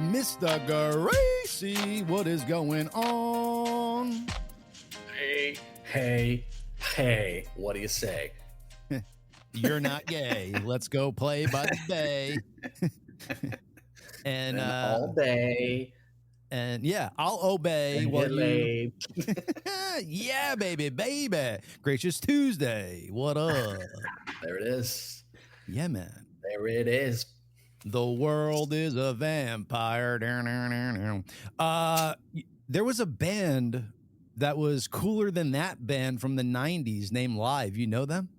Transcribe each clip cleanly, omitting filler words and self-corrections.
Mr. Gracey. What is going on? Hey, what do you say? You're not gay. Let's go play by the bay. and all day. And yeah, I'll obey And while get you. laid. Yeah, baby. Gracious Tuesday. What up? There it is. Yeah, man. There it is. The world is a vampire. There was a band that was cooler than that band from the 90s named Live. You know them?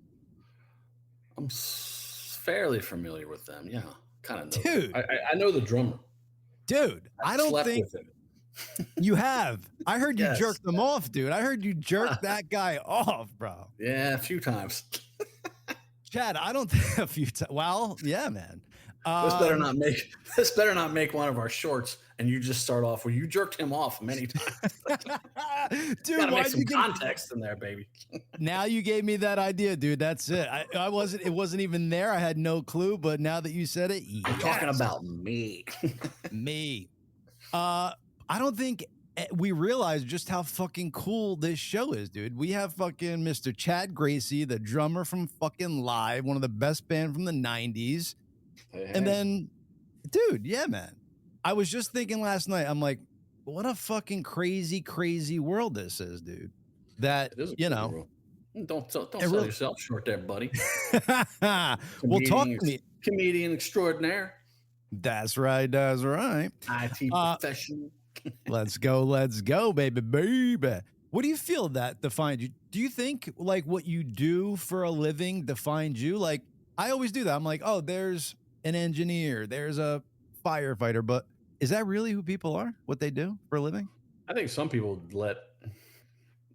I'm fairly familiar with them. Yeah, kind of know. Dude. I know the drummer. Dude, I don't think you have. I heard you jerk them off, dude. I heard you jerk that guy off, bro. Yeah, a few times. Chad, I don't think a few times. Well, yeah, man. This better not make one of our shorts, and you just start off where you jerked him off many times. Dude, gotta make some context in there, baby. Now you gave me that idea, dude. That's it. It wasn't even there. I had no clue, but now that you said it, I'm talking about me. Me. I don't think we realize just how fucking cool this show is, dude. We have fucking Mr. Chad Gracey, the drummer from fucking Live, one of the best band from the 90s. Hey. And then, dude, yeah, man. I was just thinking last night, I'm like, what a fucking crazy, crazy world this is, dude. That, you know. World. Don't sell yourself short there, buddy. Well, talk to me. Comedian extraordinaire. That's right. That's right. IT professional. Let's go, baby. What do you feel that defines you? Do you think like what you do for a living defines you? Like I always do that. I'm like, oh, there's an engineer, there's a firefighter, but is that really who people are? What they do for a living? I think some people let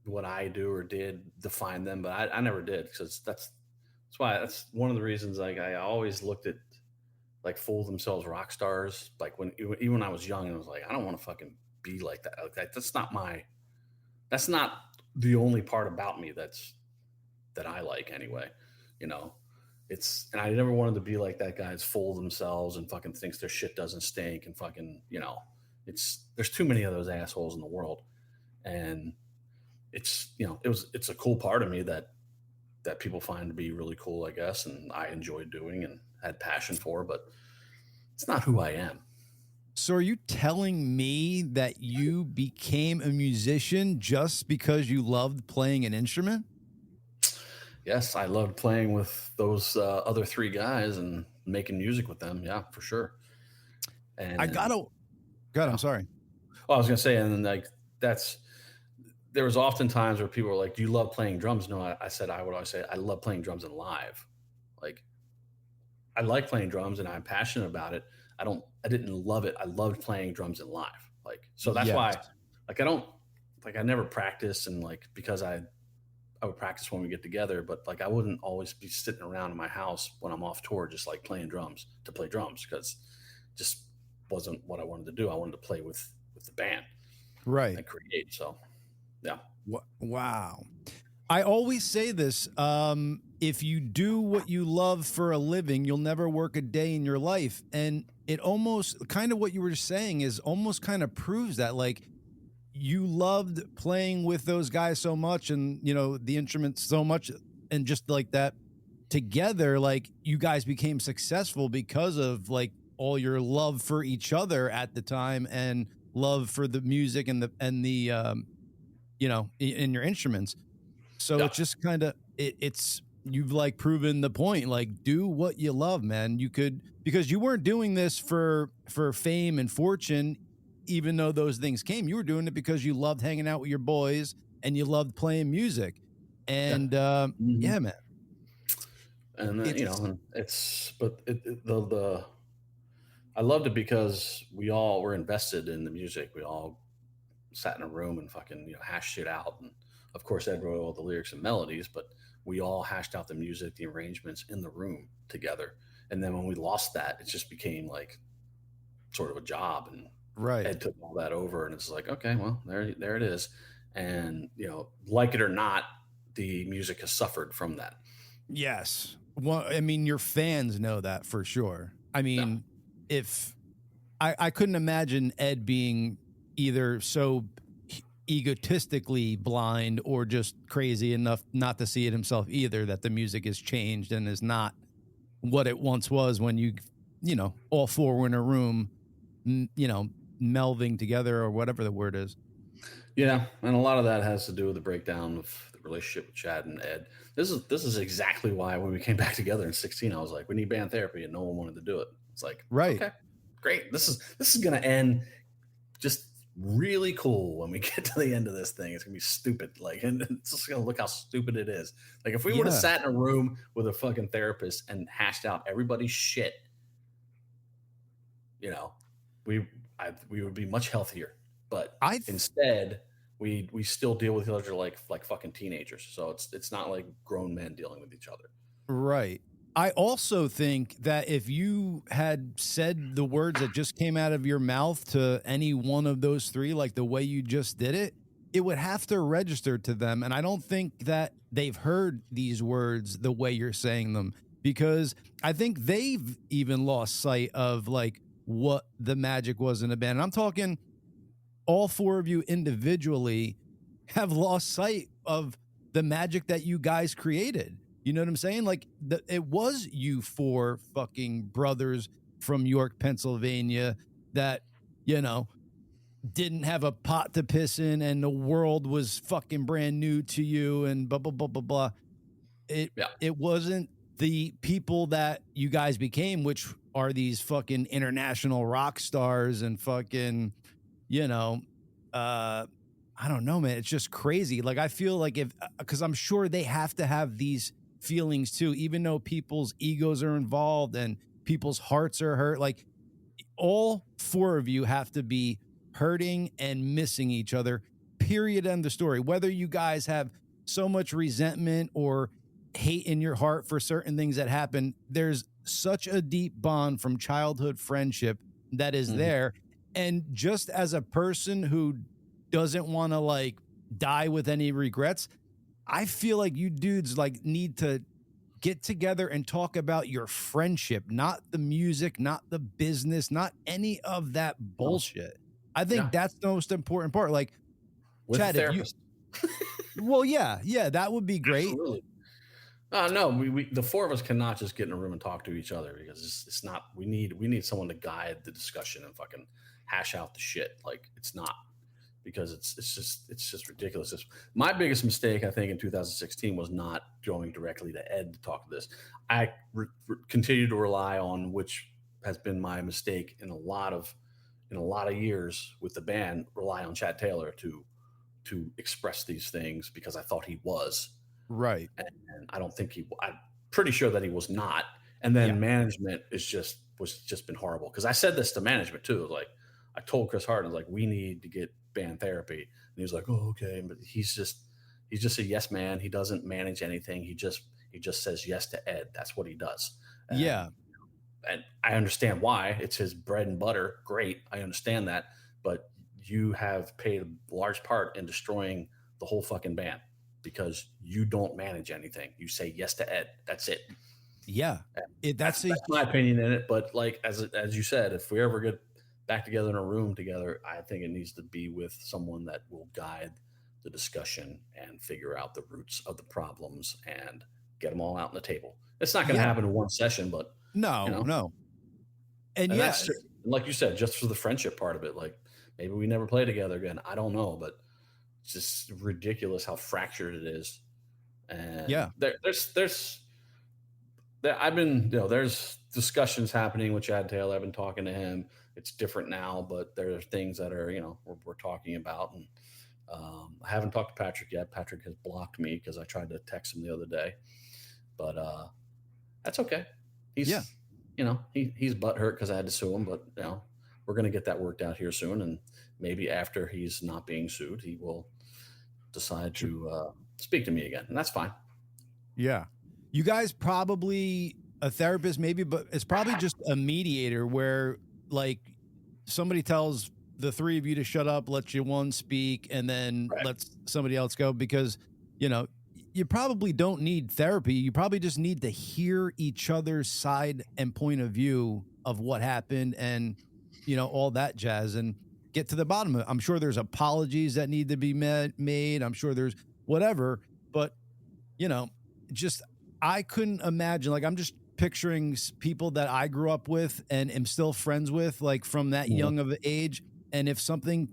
what I do or did define them, but I never did because that's one of the reasons. Like I always looked at like fool themselves rock stars. Like even when I was young, and I was like, I don't want to fucking be like that. Like that's not the only part about me that I like anyway. You know, and I never wanted to be like that guy that's full of themselves and fucking thinks their shit doesn't stink and fucking, you know, there's too many of those assholes in the world. And it's a cool part of me that people find to be really cool, I guess. And I enjoy doing and had passion for, but it's not who I am. So are you telling me that you became a musician just because you loved playing an instrument? Yes, I loved playing with those other three guys and making music with them. Yeah, for sure. And I'm sorry. Well, I was going to say, and then like there was often times where people were like, do you love playing drums? No, I said, I would always say, I love playing drums in live. Like I like playing drums and I'm passionate about it. I didn't love it. I loved playing drums in live. Like, so that's why, like, I never practice and like, because I would practice when we get together, but like, I wouldn't always be sitting around in my house when I'm off tour, just like playing drums to play drums. Cause just wasn't what I wanted to do. I wanted to play with the band. Right. And create. So yeah. Wow. I always say this. If you do what you love for a living, you'll never work a day in your life. And it almost kind of what you were saying is almost kind of proves that like you loved playing with those guys so much and, you know, the instruments so much and just like that together, like you guys became successful because of like all your love for each other at the time and love for the music and the you know, in your instruments. So it's just kind of, you've like proven the point, like do what you love, man. Because you weren't doing this for fame and fortune, even though those things came, you were doing it because you loved hanging out with your boys and you loved playing music. And yeah, man. And then, you know, I loved it because we all were invested in the music. We all sat in a room and fucking, you know, hashed shit out. And of course, Ed wrote all the lyrics and melodies, but we all hashed out the music, the arrangements in the room together. And then when we lost that, it just became like sort of a job. And Ed took all that over, and it's like, okay, well, there it is. And, you know, like it or not, the music has suffered from that. Yes. Well, I mean, your fans know that for sure. I mean, if I couldn't imagine Ed being either so egotistically blind or just crazy enough not to see it himself either, that the music has changed and is not what it once was when all four were in a room, melding together, or whatever the word is. Yeah, and a lot of that has to do with the breakdown of the relationship with Chad and Ed. This is exactly why when we came back together in 16, I was like, we need band therapy, and no one wanted to do it. It's like, Right. okay, great. This is gonna end just really cool when we get to the end of this thing. It's gonna be stupid, like, and it's just gonna look how stupid it is. Like, if we would have Yeah. sat in a room with a fucking therapist and hashed out everybody's shit, you know, we would be much healthier. But I instead, we still deal with each other like fucking teenagers. So it's not like grown men dealing with each other. Right. I also think that if you had said the words that just came out of your mouth to any one of those three, like the way you just did it, it would have to register to them. And I don't think that they've heard these words the way you're saying them, because I think they've even lost sight of like what the magic was in the band. And I'm talking all four of you individually have lost sight of the magic that you guys created. You know what I'm saying? Like, it was you four fucking brothers from York, Pennsylvania that, didn't have a pot to piss in, and the world was fucking brand new to you, and blah, blah, blah, blah, blah. It wasn't the people that you guys became, which are these fucking international rock stars and fucking, I don't know, man. It's just crazy. Like, I feel like because I'm sure they have to have these feelings too, even though people's egos are involved and people's hearts are hurt. Like, all four of you have to be hurting and missing each other, period. End of story. Whether you guys have so much resentment or hate in your heart for certain things that happen, there's such a deep bond from childhood friendship that is there. And just as a person who doesn't want to like die with any regrets, I feel like you dudes like need to get together and talk about your friendship, not the music, not the business, not any of that bullshit. I think that's the most important part. Like, with Chad, a therapist. Well, yeah, that would be great. Absolutely. No, we the four of us cannot just get in a room and talk to each other, because it's not. We need someone to guide the discussion and fucking hash out the shit. Like, it's not, because it's just ridiculous. My biggest mistake, I think, in 2016 was not going directly to Ed to talk to this. I continue to rely on, which has been my mistake in a lot of years with the band, rely on Chad Taylor to express these things, because I thought he was. Right. And I don't think I'm pretty sure that he was not. And then management was just been horrible. Because I said this to management too. Like, I told Chris Hart, I was like, we need to get band therapy. And he was like, oh, okay. But he's just a yes man. He doesn't manage anything. He just says yes to Ed. That's what he does. And I understand why. It's his bread and butter. Great. I understand that. But you have played a large part in destroying the whole fucking band, because you don't manage anything. You say yes to Ed. That's it. Yeah. That's my opinion in it. But like, as you said, if we ever get back together in a room together, I think it needs to be with someone that will guide the discussion and figure out the roots of the problems and get them all out on the table. It's not going to happen in one session, but no. And that's like you said, just for the friendship part of it. Like, maybe we never play together again. I don't know, but it's just ridiculous how fractured it is. And there's discussions happening with Chad Taylor. I've been talking to him. It's different now, but there are things that are, we're talking about. And I haven't talked to Patrick yet. Patrick has blocked me because I tried to text him the other day, but that's okay. He's butthurt because I had to sue him, but we're going to get that worked out here soon. And maybe after he's not being sued, he will decide to speak to me again. And that's fine. Yeah. You guys probably a therapist maybe, but it's probably just a mediator where like somebody tells the three of you to shut up, let you one speak, and then lets somebody else go, because, you probably don't need therapy. You probably just need to hear each other's side and point of view of what happened and all that jazz and get to the bottom of it. I'm sure there's apologies that need to be made. I'm sure there's whatever, but just I couldn't imagine. Like I'm just picturing people that I grew up with and am still friends with, like from that young of an age. And if something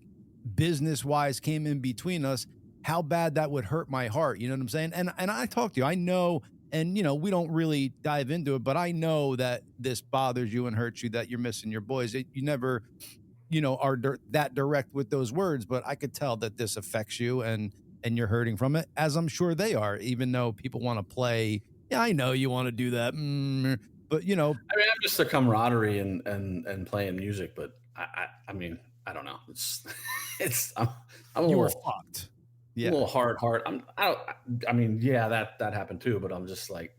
business wise came in between us, how bad that would hurt my heart. You know what I'm saying? And I talk to you, I know, and we don't really dive into it, but I know that this bothers you and hurts you, that you're missing your boys. You never, are that direct with those words, but I could tell that this affects you and you're hurting from it, as I'm sure they are, even though people want to play. Yeah, I know you want to do that. But I mean, I'm just a camaraderie and playing music, but I mean, I don't know. I'm a you were little fucked. Yeah. A little hard. I mean, yeah, that happened too, but I'm just like,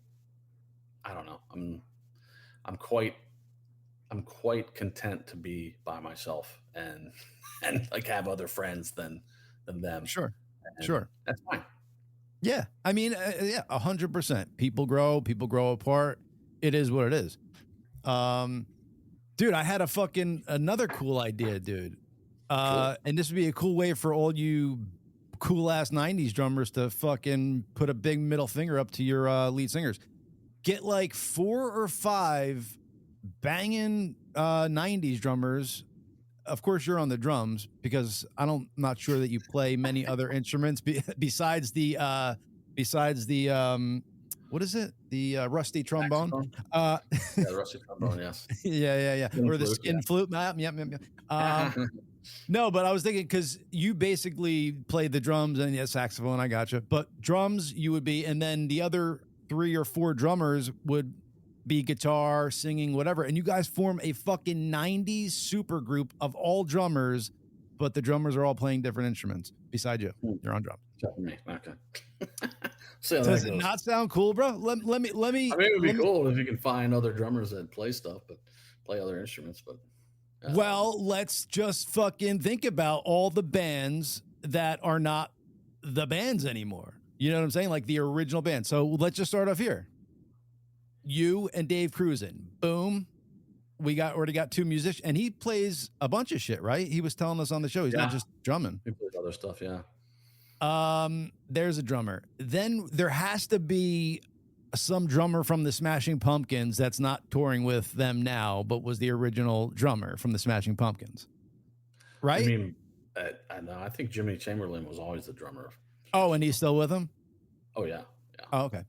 I don't know. I'm quite content to be by myself and like have other friends than them. Sure. And sure. That's fine. Yeah. I mean, yeah, 100%. People grow apart. It is what it is. Dude, I had another cool idea, dude. Cool. And this would be a cool way for all you cool ass 90s drummers to fucking put a big middle finger up to your lead singers. Get like 4 or 5 banging 90s drummers. Of course you're on the drums, because not sure that you play many other instruments besides the what is it? The rusty trombone. The rusty trombone, yes. Yeah. Or the skin flute. Yep. No, but I was thinking, because you basically played the drums and saxophone, I gotcha. But drums you would be, and then the other 3 or 4 drummers would be guitar, singing, whatever. And you guys form a fucking 90s super group of all drummers, but the drummers are all playing different instruments beside you. You're on drums. Okay. Does it not sound cool, bro? Let me. I mean, it would be cool if you can find other drummers that play stuff, but play other instruments. But well, let's just fucking think about all the bands that are not the bands anymore. You know what I'm saying? Like the original band. So let's just start off here. You and Dave Cruisin. Boom. We already got 2 musicians, and he plays a bunch of shit, right? He was telling us on the show. He's not just drumming. He plays other stuff, yeah. There's a drummer. Then there has to be some drummer from the Smashing Pumpkins that's not touring with them now, but was the original drummer from the Smashing Pumpkins, right? I mean, I know. I think Jimmy Chamberlain was always the drummer. Oh, and he's still with them? Oh, yeah. Oh, okay.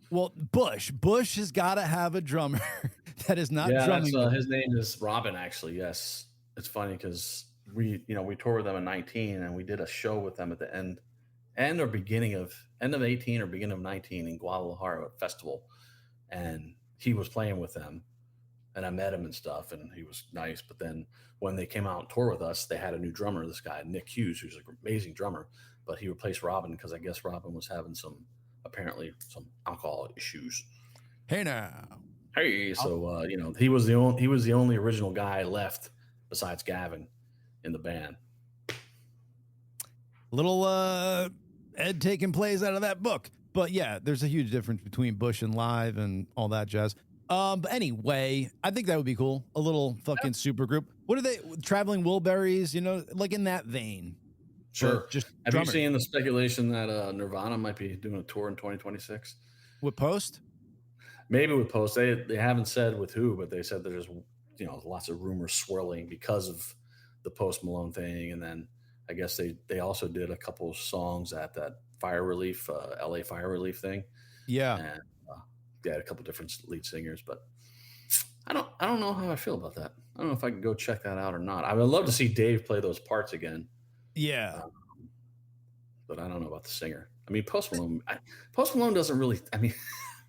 Well, Bush has got to have a drummer that is not drumming. His name is Robin, actually. Yes. It's funny because we toured with them in 19, and we did a show with them at the end of 18 or beginning of 19 in Guadalajara festival. And he was playing with them, and I met him and stuff, and he was nice. But then when they came out and tour with us, they had a new drummer, this guy, Nick Hughes, who's an amazing drummer, but he replaced Robin because I guess Robin was having apparently some alcohol issues. Hey now. Hey, so he was the only original guy left besides Gavin in the band. Little Ed taking plays out of that book. But yeah, there's a huge difference between Bush and live and all that jazz. But anyway, I think that would be cool. A little fucking super group. What are they? Traveling Wilburys, like in that vein. Sure. Just have drummers. You seen the speculation that Nirvana might be doing a tour in 2026 with Post? Maybe with Post. They haven't said with who, but they said there's lots of rumors swirling because of the Post Malone thing, and then I guess they also did a couple of songs at that Fire Relief, LA Fire Relief thing. Yeah, and they had a couple different lead singers, but I don't know how I feel about that. I don't know if I can go check that out or not. I would love to see Dave play those parts again. Yeah. But I don't know about the singer. I mean, Post Malone doesn't really,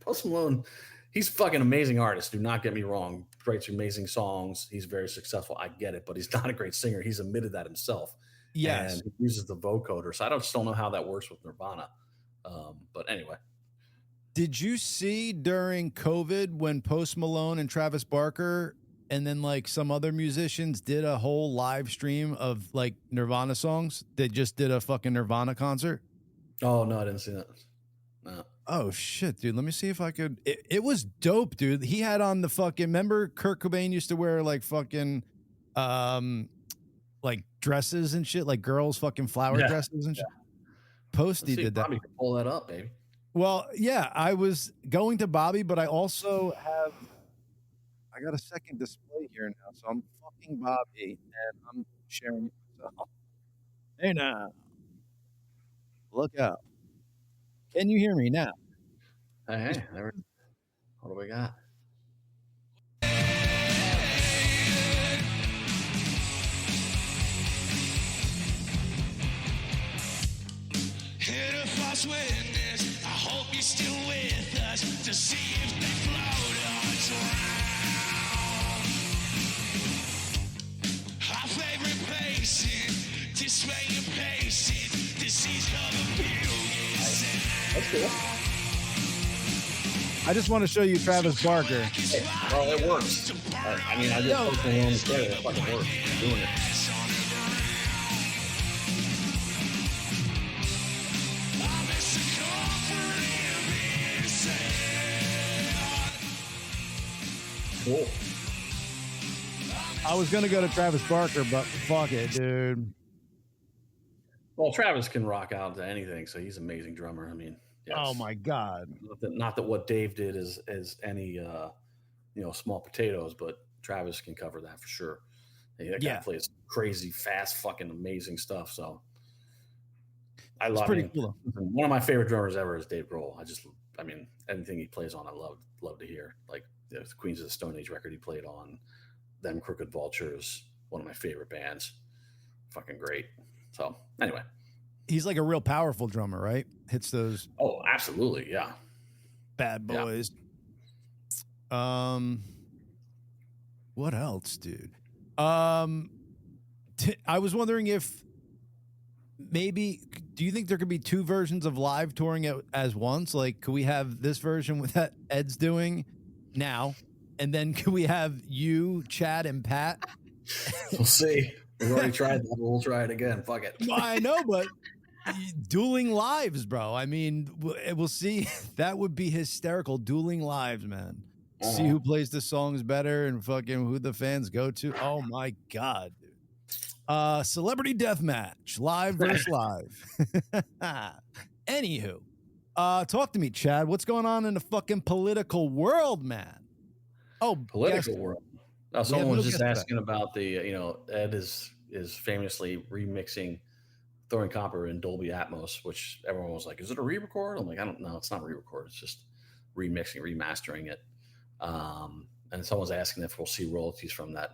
Post Malone, he's a fucking amazing artist. Do not get me wrong. Writes amazing songs. He's very successful. I get it, but he's not a great singer. He's admitted that himself. Yes. And he uses the vocoder. So I just don't know how that works with Nirvana. But anyway. Did you see during COVID when Post Malone and Travis Barker and then like some other musicians did a whole live stream of like Nirvana songs? They just did a fucking Nirvana concert. Oh, no, I didn't see that. No. Oh, shit, dude. Let me see if I could. It was dope, dude. He had on the fucking, remember Kurt Cobain used to wear like fucking like dresses and shit, like girls fucking flower dresses and shit. Posty did that. Bobby can pull that up, baby. Well, yeah, I was going to Bobby, but I also I got a second display here now, so I'm fucking Bobby and I'm sharing it myself. Hey now, look out! Can you hear me now? Hey, what do we got? Hit a false witness. I hope you're still with us to see if they float or drown. Our favorite patient, display your patient, disease covered billions. That's cool. I just want to show you Travis Barker. Hey, well, it works. I mean, I just Post Malone and Taylor. It fucking works. I'm doing it. Cool. I was gonna go to Travis Barker, but fuck it, dude. Well, Travis can rock out to anything, so he's an amazing drummer. I mean, yes. Oh my god. Not that what Dave did is any small potatoes, but Travis can cover that for sure. That guy plays crazy, fast, fucking amazing stuff. So I love him. Cool. One of my favorite drummers ever is Dave Grohl. I mean, anything he plays on, I love to hear. Like the Queens of the Stone Age record he played on, Them Crooked Vultures, one of my favorite bands. Fucking great. So anyway, he's like a real powerful drummer, right? Hits those. Oh, absolutely, yeah. Bad boys. Yeah. What else, dude? I was wondering if maybe, do you think there could be two versions of live touring as once? Like, could we have this version with that Ed's doing now, and then could we have you, Chad, and Pat? We'll see. We've already tried that. We'll try it again. Fuck it. Well, I know, but dueling lives, bro. I mean, we'll see. That would be hysterical. Dueling lives, man. See who plays the songs better and fucking who the fans go to. Oh my god, dude. Celebrity deathmatch, live versus live. Anywho, talk to me, Chad. What's going on in the fucking political world, man? Oh, political world. Someone was just asking about the, Ed is famously remixing Throwing Copper in Dolby Atmos, which everyone was like, is it a re-record? I'm like, I don't know. It's not a re-record. It's just remixing, remastering it. And someone's asking if we'll see royalties from that.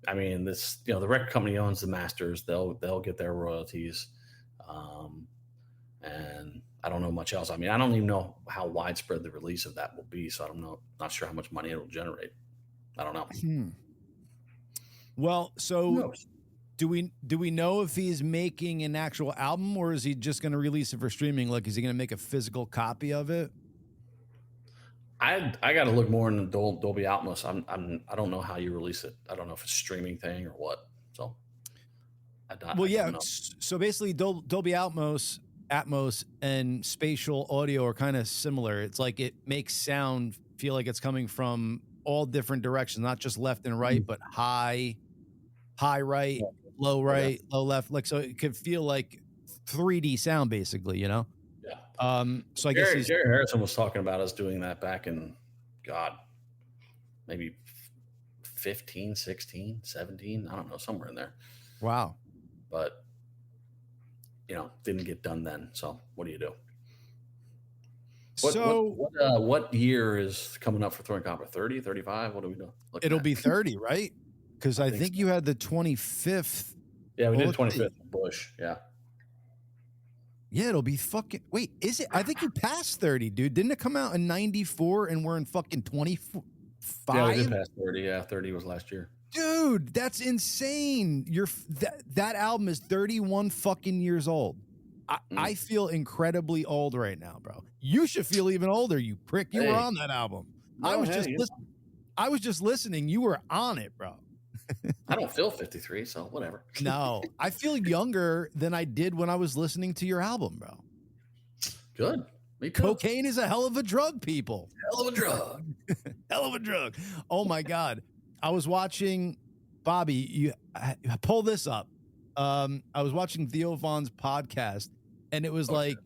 I mean, this, the record company owns the masters. They'll get their royalties. And I don't know much else. I mean, I don't even know how widespread the release of that will be. So I don't know. Not sure how much money it will generate. I don't know. Well, so do we know if he's making an actual album, or is he just going to release it for streaming? Like, is he going to make a physical copy of it? I got to look more into Dolby Atmos. I don't know how you release it. I don't know if it's a streaming thing or what. So, I don't know. So basically, Dolby Atmos and spatial audio are kind of similar. It's like it makes sound feel like it's coming from all different directions, not just left and right, but high right, low right, low left. Like, so it could feel like 3D sound, basically, Yeah. So I guess Jerry Harrison was talking about us doing that back in, maybe 15, 16, 17. I don't know, somewhere in there. Wow. But, didn't get done then. So what do you do? What year is coming up for Throwing Copper? 30, 35? What do we do? It'll be 30, right? Because I think you had the 25th. Yeah, we did 25th Bush. Yeah. Yeah, it'll be fucking. Wait, is it? I think you passed 30, dude. Didn't it come out in 94 and we're in fucking 25? Yeah, we did pass 30. Yeah, 30 was last year. Dude, that's insane. That album is 31 fucking years old. I feel incredibly old right now, bro. You should feel even older, you prick. You were on that album. I was just listening. You were on it, bro. I don't feel 53, so whatever. No, I feel younger than I did when I was listening to your album, bro. Good. Me too. Cocaine is a hell of a drug, people. Hell of a drug. Hell of a drug. Oh my God. I was watching Bobby, you pull this up. I was watching Theo Vaughn's podcast, and it was like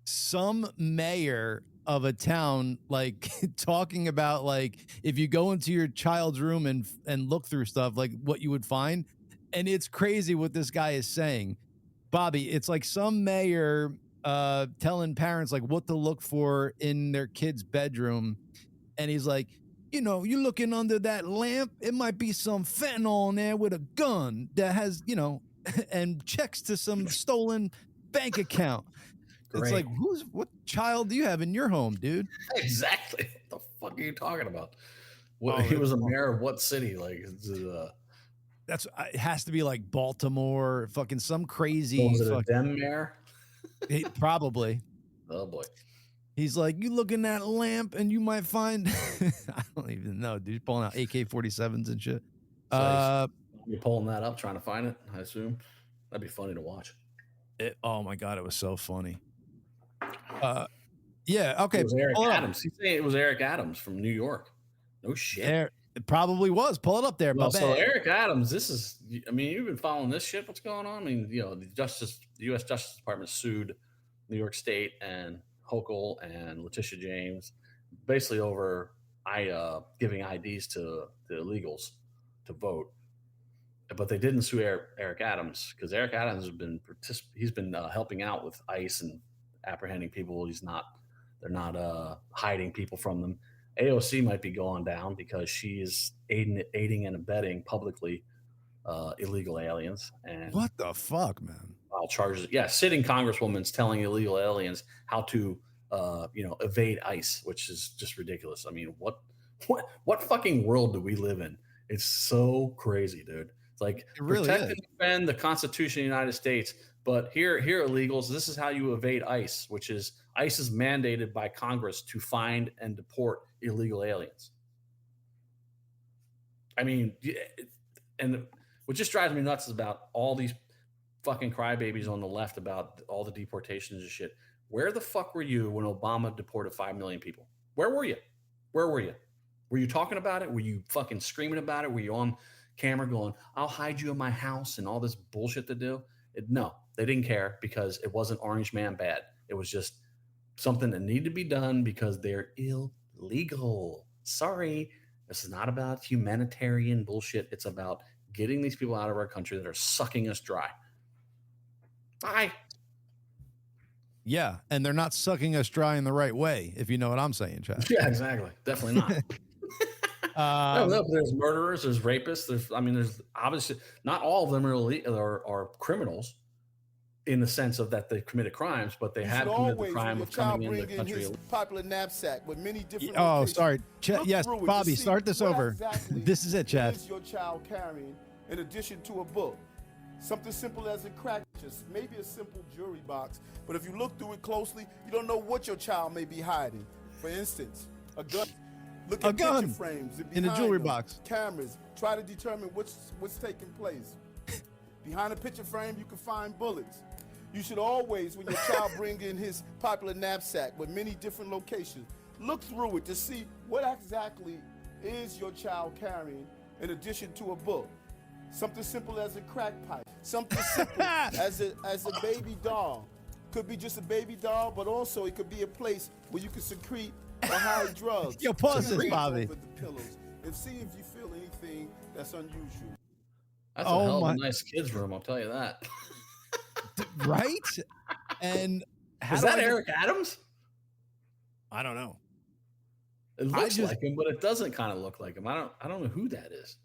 some mayor of a town like talking about like if you go into your child's room and look through stuff, like what you would find. And it's crazy what this guy is saying. Bobby, it's like some mayor telling parents like what to look for in their kid's bedroom. And he's like, you know, you looking under that lamp, it might be some fentanyl in there with a gun that has, you know, and checks to some stolen bank account. Great. It's like, what child do you have in your home, dude? Exactly. What the fuck are you talking about? He was a mayor of what city? Like, it has to be like Baltimore, fucking some crazy. Was it a Dem mayor? Probably. Oh boy. He's like, you look in that lamp and you might find. I don't even know, dude. Pulling out AK-47s and shit. So you're pulling that up, trying to find it. I assume that'd be funny to watch. Oh my god, it was so funny. Yeah. Okay. It was Eric Adams. He's saying it was Eric Adams from New York. No shit. It probably was. Pull it up there. Well, so Eric Adams, I mean, you've been following this shit. What's going on? I mean, you know, the U.S. Justice Department sued New York State and Hochul and Letitia James basically over giving IDs to the illegals to vote. But they didn't sue Eric Adams because Eric Adams has been helping out with ICE and apprehending people. They're not hiding people from them. AOC might be going down because she is aiding and abetting publicly illegal aliens. And what the fuck, man? File charges. Yeah, sitting congresswoman's telling illegal aliens how to evade ICE, which is just ridiculous. I mean, what fucking world do we live in? It's so crazy, dude. It's like protect and defend the Constitution of the United States, but here illegals, this is how you evade ICE, which is ICE is mandated by Congress to find and deport illegal aliens. I mean, and what just drives me nuts is about all these fucking crybabies on the left about all the deportations and shit. Where the fuck were you when Obama deported 5 million people? Where were you? Were you talking about it? Were you fucking screaming about it? Were you on camera going, I'll hide you in my house and all this bullshit to do? No, they didn't care because it wasn't Orange Man bad. It was just something that needed to be done because they're illegal. Sorry. This is not about humanitarian bullshit. It's about getting these people out of our country that are sucking us dry. Bye. Yeah, and they're not sucking us dry in the right way, if you know what I'm saying, Chad. Yeah, exactly. Definitely not. No, there's murderers, there's rapists, there's obviously not all of them are criminals in the sense of that they committed crimes, but they have committed the crime of coming in the country. Popular knapsack with many different sorry. Yes, Bobby, start this over. Exactly this is it, Chad. Is your child carrying in addition to a book? Something simple as a crack, just maybe a simple jewelry box. But if you look through it closely, you don't know what your child may be hiding. For instance, a gun. Look at picture frames in a jewelry box. Cameras. Try to determine what's taking place. Behind a picture frame, you can find bullets. You should always, when your child brings in his popular knapsack with many different locations, look through it to see what exactly is your child carrying in addition to a book. Something simple as a crack pipe. Something simple as a baby doll. Could be just a baby doll, but also it could be a place where you can secrete or hide drugs. Yo, pause this, Bobby. Over the pillows and see if you feel anything that's unusual. That's a hell of a nice kid's room, I'll tell you that. Right? And is that Eric Adams? I don't know. It looks like him, but it doesn't kind of look like him. I don't know who that is.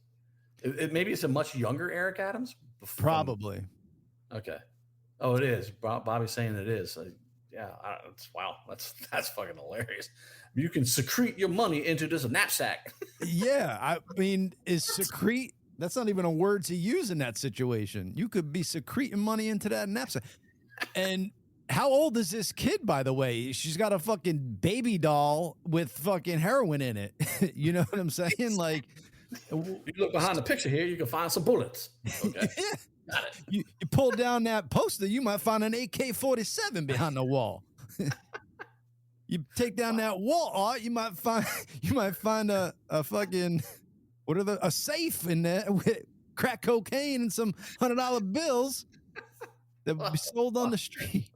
Maybe it's a much younger Eric Adams. Probably. Okay. Oh, it is. Bobby's saying it is. Wow. That's fucking hilarious. You can secrete your money into this knapsack. Yeah, I mean, is secrete? That's not even a word to use in that situation. You could be secreting money into that knapsack. And how old is this kid, by the way? She's got a fucking baby doll with fucking heroin in it. You know what I'm saying? Like, you look behind the picture here, you can find some bullets. Okay. Yeah. Got it. You pull down that poster, you might find an AK-47 behind the wall. You take down that wall art, you might find a fucking a safe in there crack cocaine and some $100 bills that would be sold on the street.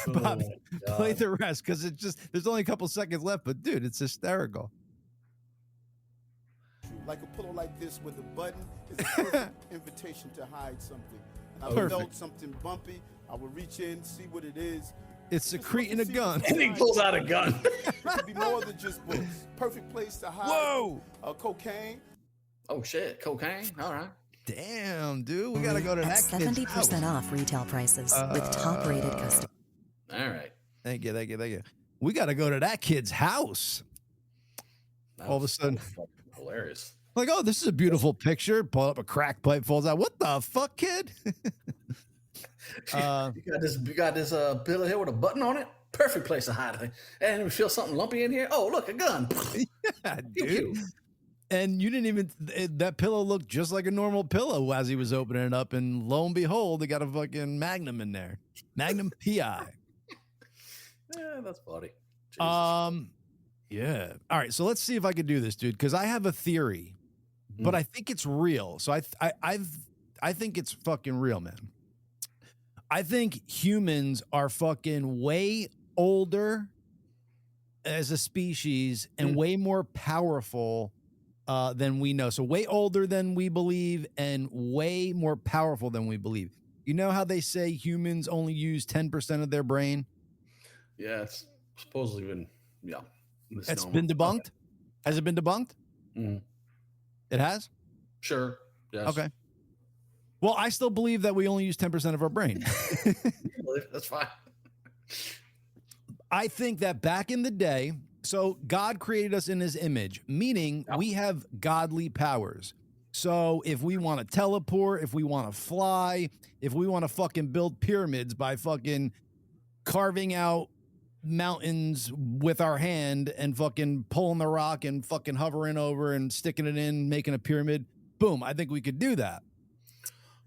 Bobby, play the rest because it's just there's only a couple seconds left, but dude, it's hysterical. Like a pillow like this with a button is a perfect invitation to hide something. And I Perfect. felt something bumpy. I would reach in, see what it is. It's secreting a gun. And he pulls out a gun. It could be more than just books. Perfect place to hide. Whoa! Cocaine. Oh shit, cocaine. All right. Damn, dude, we gotta go to that At kid's 70% house. off retail prices with top-rated customers. All right. Thank you. We gotta go to that kid's house. All of a sudden, fucking hilarious. like, oh, this is a beautiful picture. Pull up a crack pipe, falls out. What the fuck, kid? You got this pillow here with a button on it. Perfect place to hide it. And we feel something lumpy in here. Oh, look, a gun. Yeah, dude. And you didn't even, that pillow looked just like a normal pillow as he was opening it up. And lo and behold, they got a fucking Magnum in there. Magnum PI. Yeah, that's funny. Jesus. Yeah. All right. So let's see if I could do this, dude. Cause I have a theory, but I think it's real. So I think it's fucking real, man. I think humans are fucking way older as a species and way more powerful than we know. So way older than we believe and way more powerful than we believe. You know how they say humans only use 10% of their brain? Yeah, it's supposedly been, It's misnomer. been debunked? Has it been debunked? Mhm. It has? Sure. Yes. Okay. Well, I still believe that we only use 10% of our brain. That's fine. I think that back in the day, so God created us in his image, meaning we have godly powers. So if we want to teleport, if we want to fly, if we want to fucking build pyramids by fucking carving out mountains with our hand and fucking pulling the rock and fucking hovering over and sticking it in, making a pyramid, boom, I think we could do that.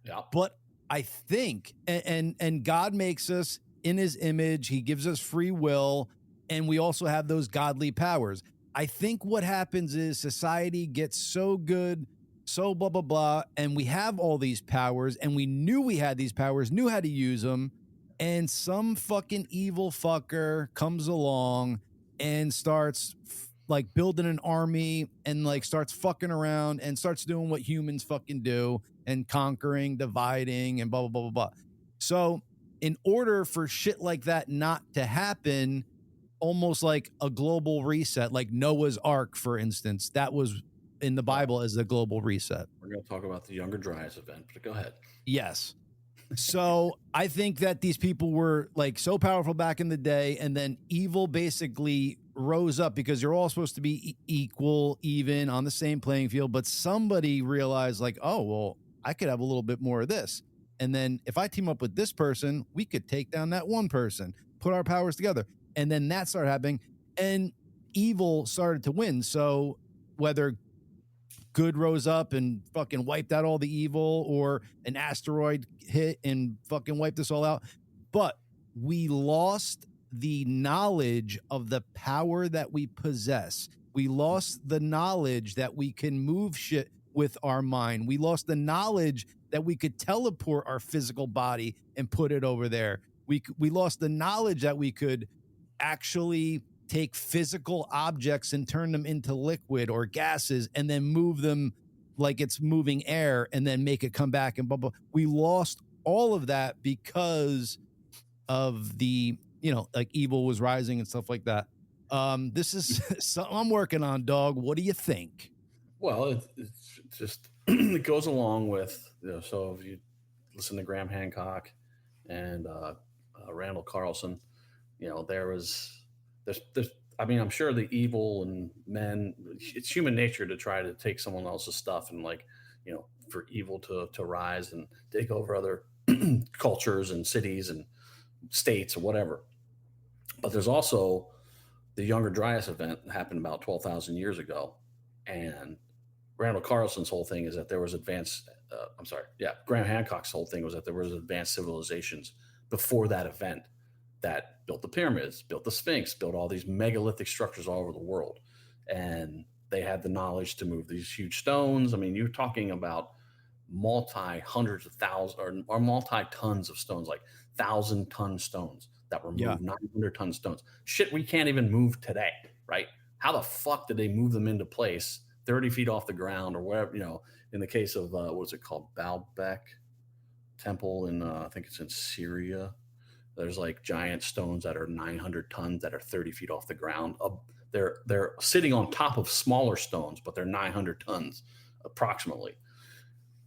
Yeah. But I think, and God makes us in his image. He gives us free will, and we also have those godly powers. I think what happens is society gets so good, so blah, blah, blah, and we have all these powers, and we knew we had these powers, knew how to use them, and some fucking evil fucker comes along and starts like building an army and like starts fucking around and starts doing what humans fucking do and conquering, dividing, and blah, blah, blah, blah, blah. So in order for shit like that not to happen, almost like a global reset, like Noah's Ark, for instance, that was in the Bible as a global reset. We're going to talk about the Younger Dryas event, but go ahead. Yes. So I think that these people were like so powerful back in the day, and then evil basically rose up because you're all supposed to be equal, even on the same playing field. But somebody realized like, oh, well, I could have a little bit more of this. And then if I team up with this person, we could take down that one person, put our powers together. And then that started happening and evil started to win. So whether good rose up and fucking wiped out all the evil or an asteroid hit and fucking wiped us all out. But we lost the knowledge of the power that we possess. We lost the knowledge that we can move shit with our mind. We lost the knowledge that we could teleport our physical body and put it over there. We lost the knowledge that we could actually take physical objects and turn them into liquid or gases and then move them like it's moving air and then make it come back and blah, blah. We lost all of that because of the, like evil was rising and stuff like that. This is something I'm working on, dog. What do you think? Well, it's just, it goes along with, so if you listen to Graham Hancock and Randall Carlson, there's, I'm sure the evil and men, it's human nature to try to take someone else's stuff and for evil to rise and take over other cultures and cities and states or whatever. But there's also the Younger Dryas event that happened about 12,000 years ago. And Randall Carlson's whole thing is that there was Graham Hancock's whole thing was that there was advanced civilizations before that event that built the pyramids, built the Sphinx, built all these megalithic structures all over the world. And they had the knowledge to move these huge stones. I mean, you're talking about multi-hundreds of thousands or multi-tons of stones, like 1,000-ton stones that were moved, Yeah. 900-ton stones. Shit we can't even move today, right? How the fuck did they move them into place 30 feet off the ground or wherever, in the case of, what was it called? Baalbek Temple in, I think it's in Syria. There's like giant stones that are 900 tons that are 30 feet off the ground. They're sitting on top of smaller stones, but they're 900 tons approximately.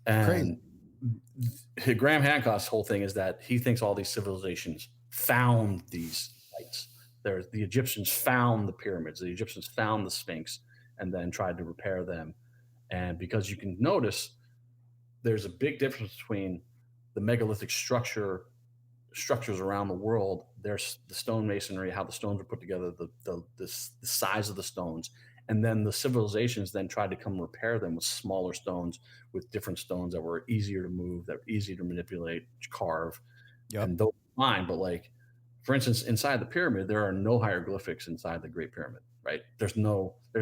And Graham Hancock's whole thing is that he thinks all these civilizations found these sites. The Egyptians found the pyramids. The Egyptians found the Sphinx and then tried to repair them. And because you can notice there's a big difference between the megalithic structures around the world. There's the stone masonry, how the stones are put together, the size of the stones, and then the civilizations then tried to come repair them with smaller stones, with different stones that were easier to move, that were easier to manipulate, carve, and those are fine. But like, for instance, inside the pyramid, there are no hieroglyphics inside the Great Pyramid, right? There's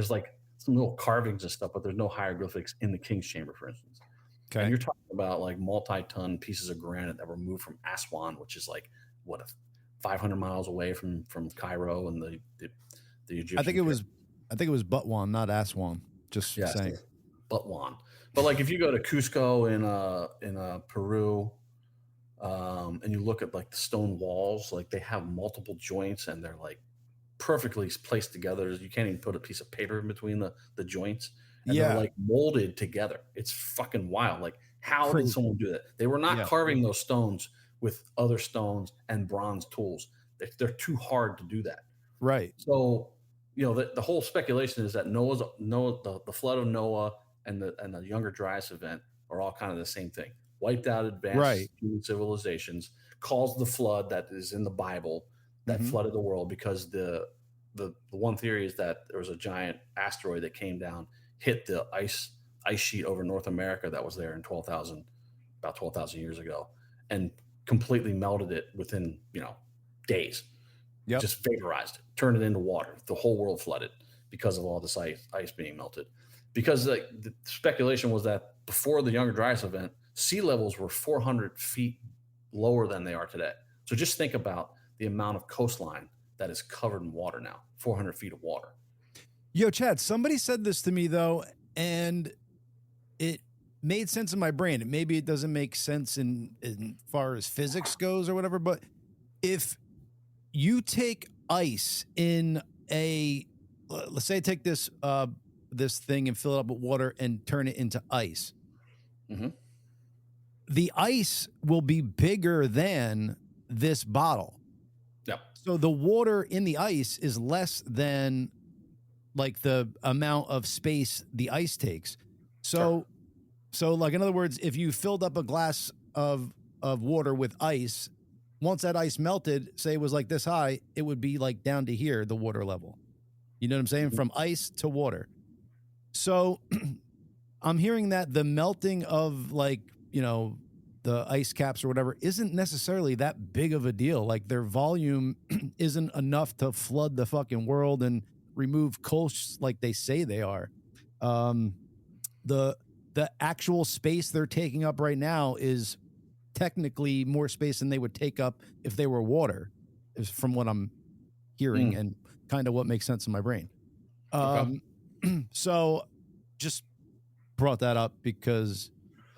like some little carvings and stuff, but there's no hieroglyphics in the King's Chamber, for instance. Okay. And you're talking about like multi-ton pieces of granite that were moved from Aswan, which is like 500 miles away from Cairo and the Egyptian. I think it was Butwan, not Aswan. Just saying. Butwan. But like if you go to Cusco in Peru, and you look at like the stone walls, like they have multiple joints and they're like perfectly placed together. You can't even put a piece of paper in between the joints. And they're like molded together. It's fucking wild. Like, how did someone do that? They were not carving those stones with other stones and bronze tools. They're too hard to do that. Right. So, the whole speculation is that the flood of Noah and the Younger Dryas event are all kind of the same thing. Wiped out advanced human civilizations, caused the flood that is in the Bible that flooded the world, because the one theory is that there was a giant asteroid that came down, hit the ice sheet over North America that was there in about 12,000 years ago, and completely melted it within days. Just vaporized it, turned it into water. The whole world flooded because of all this ice being melted. Because the speculation was that before the Younger Dryas event, sea levels were 400 feet lower than they are today. So just think about the amount of coastline that is covered in water now, 400 feet of water. Yo, Chad, somebody said this to me, though, and it made sense in my brain. Maybe it doesn't make sense in far as physics goes or whatever, but if you take ice in let's say take this thing and fill it up with water and turn it into ice, the ice will be bigger than this bottle. Yep. So the water in the ice is less than like the amount of space the ice takes. So like, in other words, if you filled up a glass of water with ice, once that ice melted, say it was like this high, it would be like down to here, the water level. You know what I'm saying? From ice to water. So I'm hearing that the melting of like, the ice caps or whatever isn't necessarily that big of a deal. Like their volume isn't enough to flood the fucking world and remove coasts like they say they are. The actual space they're taking up right now is technically more space than they would take up if they were water, is from what I'm hearing and kind of what makes sense in my brain. So just brought that up because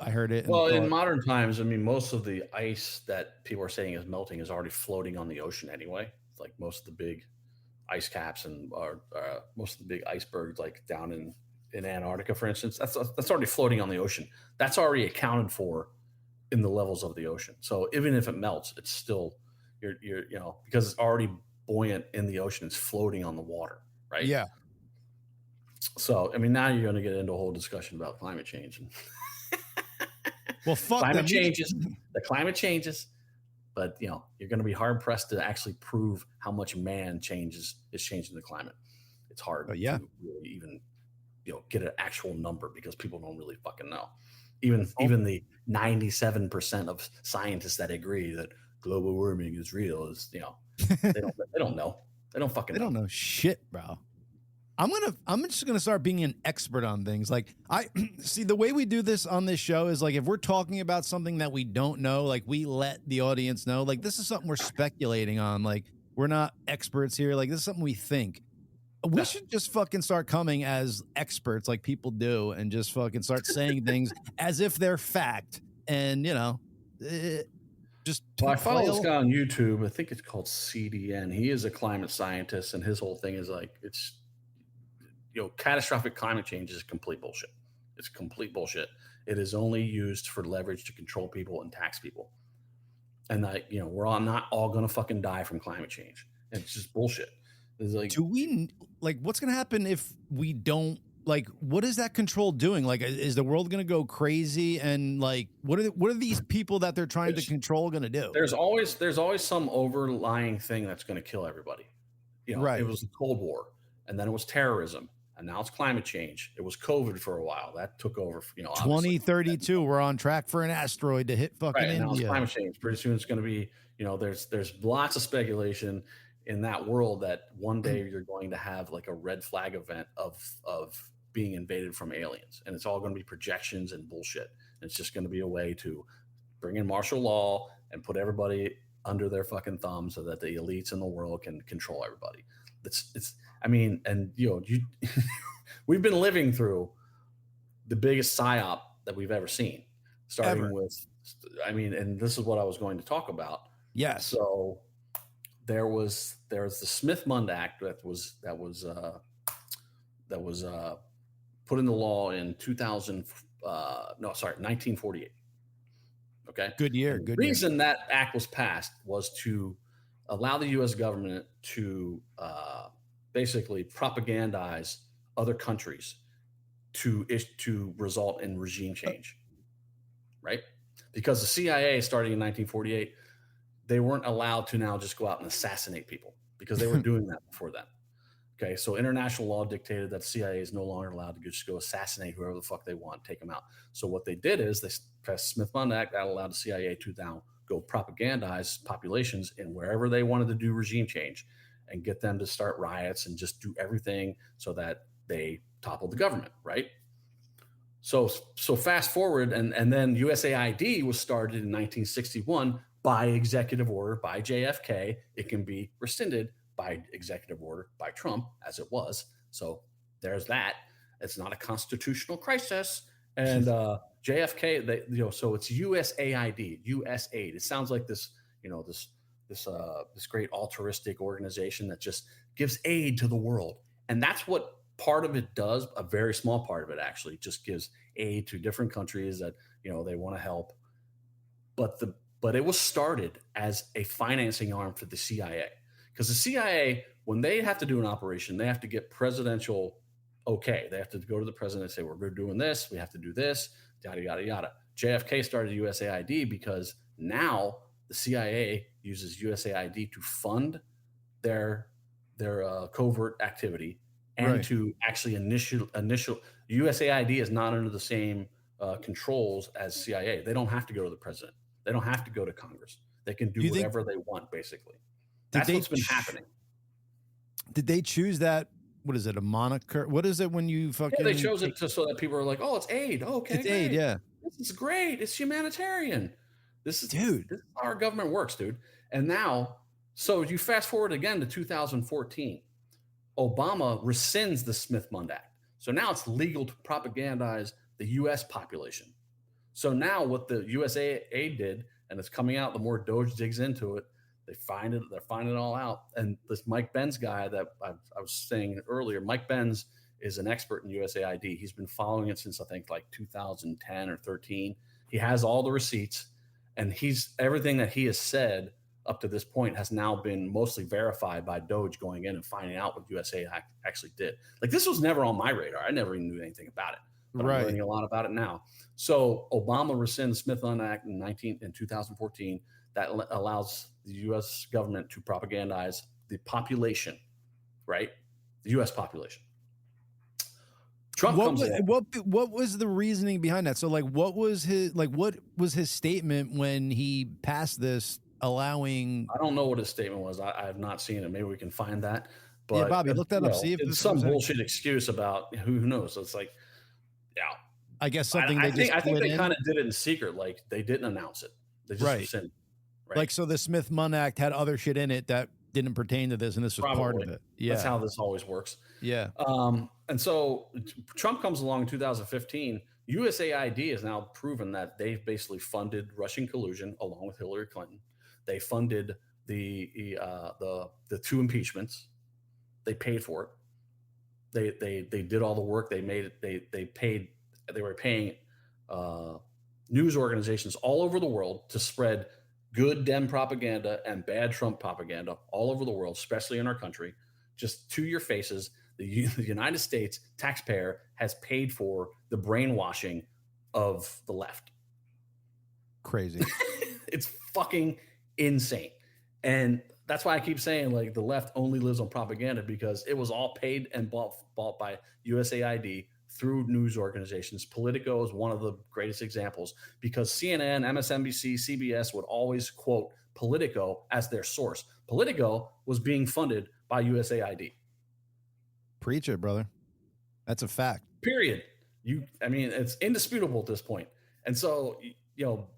I heard it. Well, in modern times, I mean, most of the ice that people are saying is melting is already floating on the ocean anyway. It's like most of the big ice caps and most of the big icebergs, like down in Antarctica, for instance, that's already floating on the ocean. That's already accounted for in the levels of the ocean. So even if it melts, it's still you're because it's already buoyant in the ocean. It's floating on the water, right? Yeah. So I mean, now you're going to get into a whole discussion about climate change. Well, fuck climate changes. The climate changes, but you're going to be hard pressed to actually prove how much man is changing the climate. It's hard to really even get an actual number because people don't really fucking know. Even the 97% of scientists that agree that global warming is real is they don't know. They don't fucking know. They don't know shit, bro. I'm just gonna start being an expert on things. Like I see the way we do this on this show is like if we're talking about something that we don't know, like we let the audience know. Like this is something we're speculating on. Like we're not experts here. Like this is something we think. We should just fucking start coming as experts like people do and just fucking start saying things as if they're fact. And, you know, just I follow this guy on YouTube. I think it's called CDN. He is a climate scientist, and his whole thing is like, it's, you know, catastrophic climate change is complete bullshit. It's complete bullshit. It is only used for leverage to control people and tax people. And that, you know, we're all not all going to fucking die from climate change. It's just bullshit. It's like, do we like what's going to happen if we don't like what is that control doing? Like is the world going to go crazy and like what are these people that they're trying to control going to do? There's always some overlying thing that's going to kill everybody. You know, right. It was the Cold War, and then it was terrorism, and now it's climate change. It was COVID for a while. That took over, you know, 2032 we're on track for an asteroid to hit fucking India. Now it's climate change. Pretty soon it's going to be, you know, there's lots of speculation in that world that one day you're going to have like a red flag event of being invaded from aliens, and it's all going to be projections and bullshit. And it's just going to be a way to bring in martial law and put everybody under their fucking thumb so that the elites in the world can control everybody. I mean, and you know, we've been living through the biggest psyop that we've ever seen, starting with, I mean, and this is what I was going to talk about. Yes. So there was the Smith-Mundt Act that was put into law in 1948. Okay. Good year. The reason that act was passed was to allow the U.S. government to basically propagandize other countries to result in regime change, right? Because the CIA, starting in 1948, they weren't allowed to now just go out and assassinate people because they were doing that before then. Okay, so international law dictated that CIA is no longer allowed to just go assassinate whoever the fuck they want, take them out. So what they did is they passed the Smith-Mundt Act that allowed the CIA to now go propagandize populations in wherever they wanted to do regime change and get them to start riots and just do everything so that they toppled the government, right? So fast forward, and then USAID was started in 1961 by executive order by JFK. It can be rescinded by executive order by Trump, as it was. So there's that. It's not a constitutional crisis. And JFK, so it's USAID, USAID. It sounds like this, this great altruistic organization that just gives aid to the world. And that's what part of it does. A very small part of it actually just gives aid to different countries that, they want to help. But it was started as a financing arm for the CIA. Because the CIA, when they have to do an operation, they have to get presidential okay. They have to go to the president and say, we're doing this, we have to do this, yada, yada, yada. JFK started USAID because now the CIA uses USAID to fund their covert activity and to actually initial USAID is not under the same controls as CIA. They don't have to go to the president. They don't have to go to Congress. They can do whatever they want, basically. That's what's been happening. Did they choose that? What is it? A moniker? What is it when you fucking? Yeah, they chose it so that people are like, "Oh, it's aid. Oh, okay, it's great. Aid. Yeah, this is great. It's humanitarian. This is how our government works, dude." And now, so you fast forward again to 2014, Obama rescinds the Smith-Mundt Act. So now it's legal to propagandize the U.S. population. So now what the USAID did, and it's coming out, the more Doge digs into it, they're finding it all out. And this Mike Benz guy that I was saying earlier, Mike Benz is an expert in USAID. He's been following it since I think like 2010 or 13. He has all the receipts, and everything that he has said up to this point has now been mostly verified by Doge going in and finding out what USAID actually did. Like this was never on my radar. I never even knew anything about it. But I'm learning a lot about it now. So Obama rescinds Smith-Mundt Act in 2014 that allows the U.S. government to propagandize the population, right? The U.S. population. Trump comes in. What was the reasoning behind that? So, like, what was his statement when he passed this, allowing? I don't know what his statement was. I have not seen it. Maybe we can find that. But Bobby, look that up. See if it's this some was bullshit excuse about who knows. It's like, yeah, I guess something I they think just they slid in. kind of did it in secret. Like they didn't announce it. They just Right. rescinded. Right. Like, so the Smith-Munn Act had other shit in it that didn't pertain to this, and this was part of it. Yeah. That's how this always works. Yeah. And so Trump comes along in 2015. USAID has now proven that they've basically funded Russian collusion along with Hillary Clinton. They funded the 2 impeachments. They paid for it. They did all the work. They made it. They were paying news organizations all over the world to spread good Dem propaganda and bad Trump propaganda all over the world, especially in our country, just to your faces. The United States taxpayer has paid for the brainwashing of the left. Crazy. It's fucking insane. And that's why I keep saying, like, the left only lives on propaganda, because it was all paid and bought by USAID through news organizations. Politico is one of the greatest examples, because CNN, MSNBC, CBS would always quote Politico as their source. Politico was being funded by USAID. Preach it, brother. That's a fact. Period. It's indisputable at this point. And so,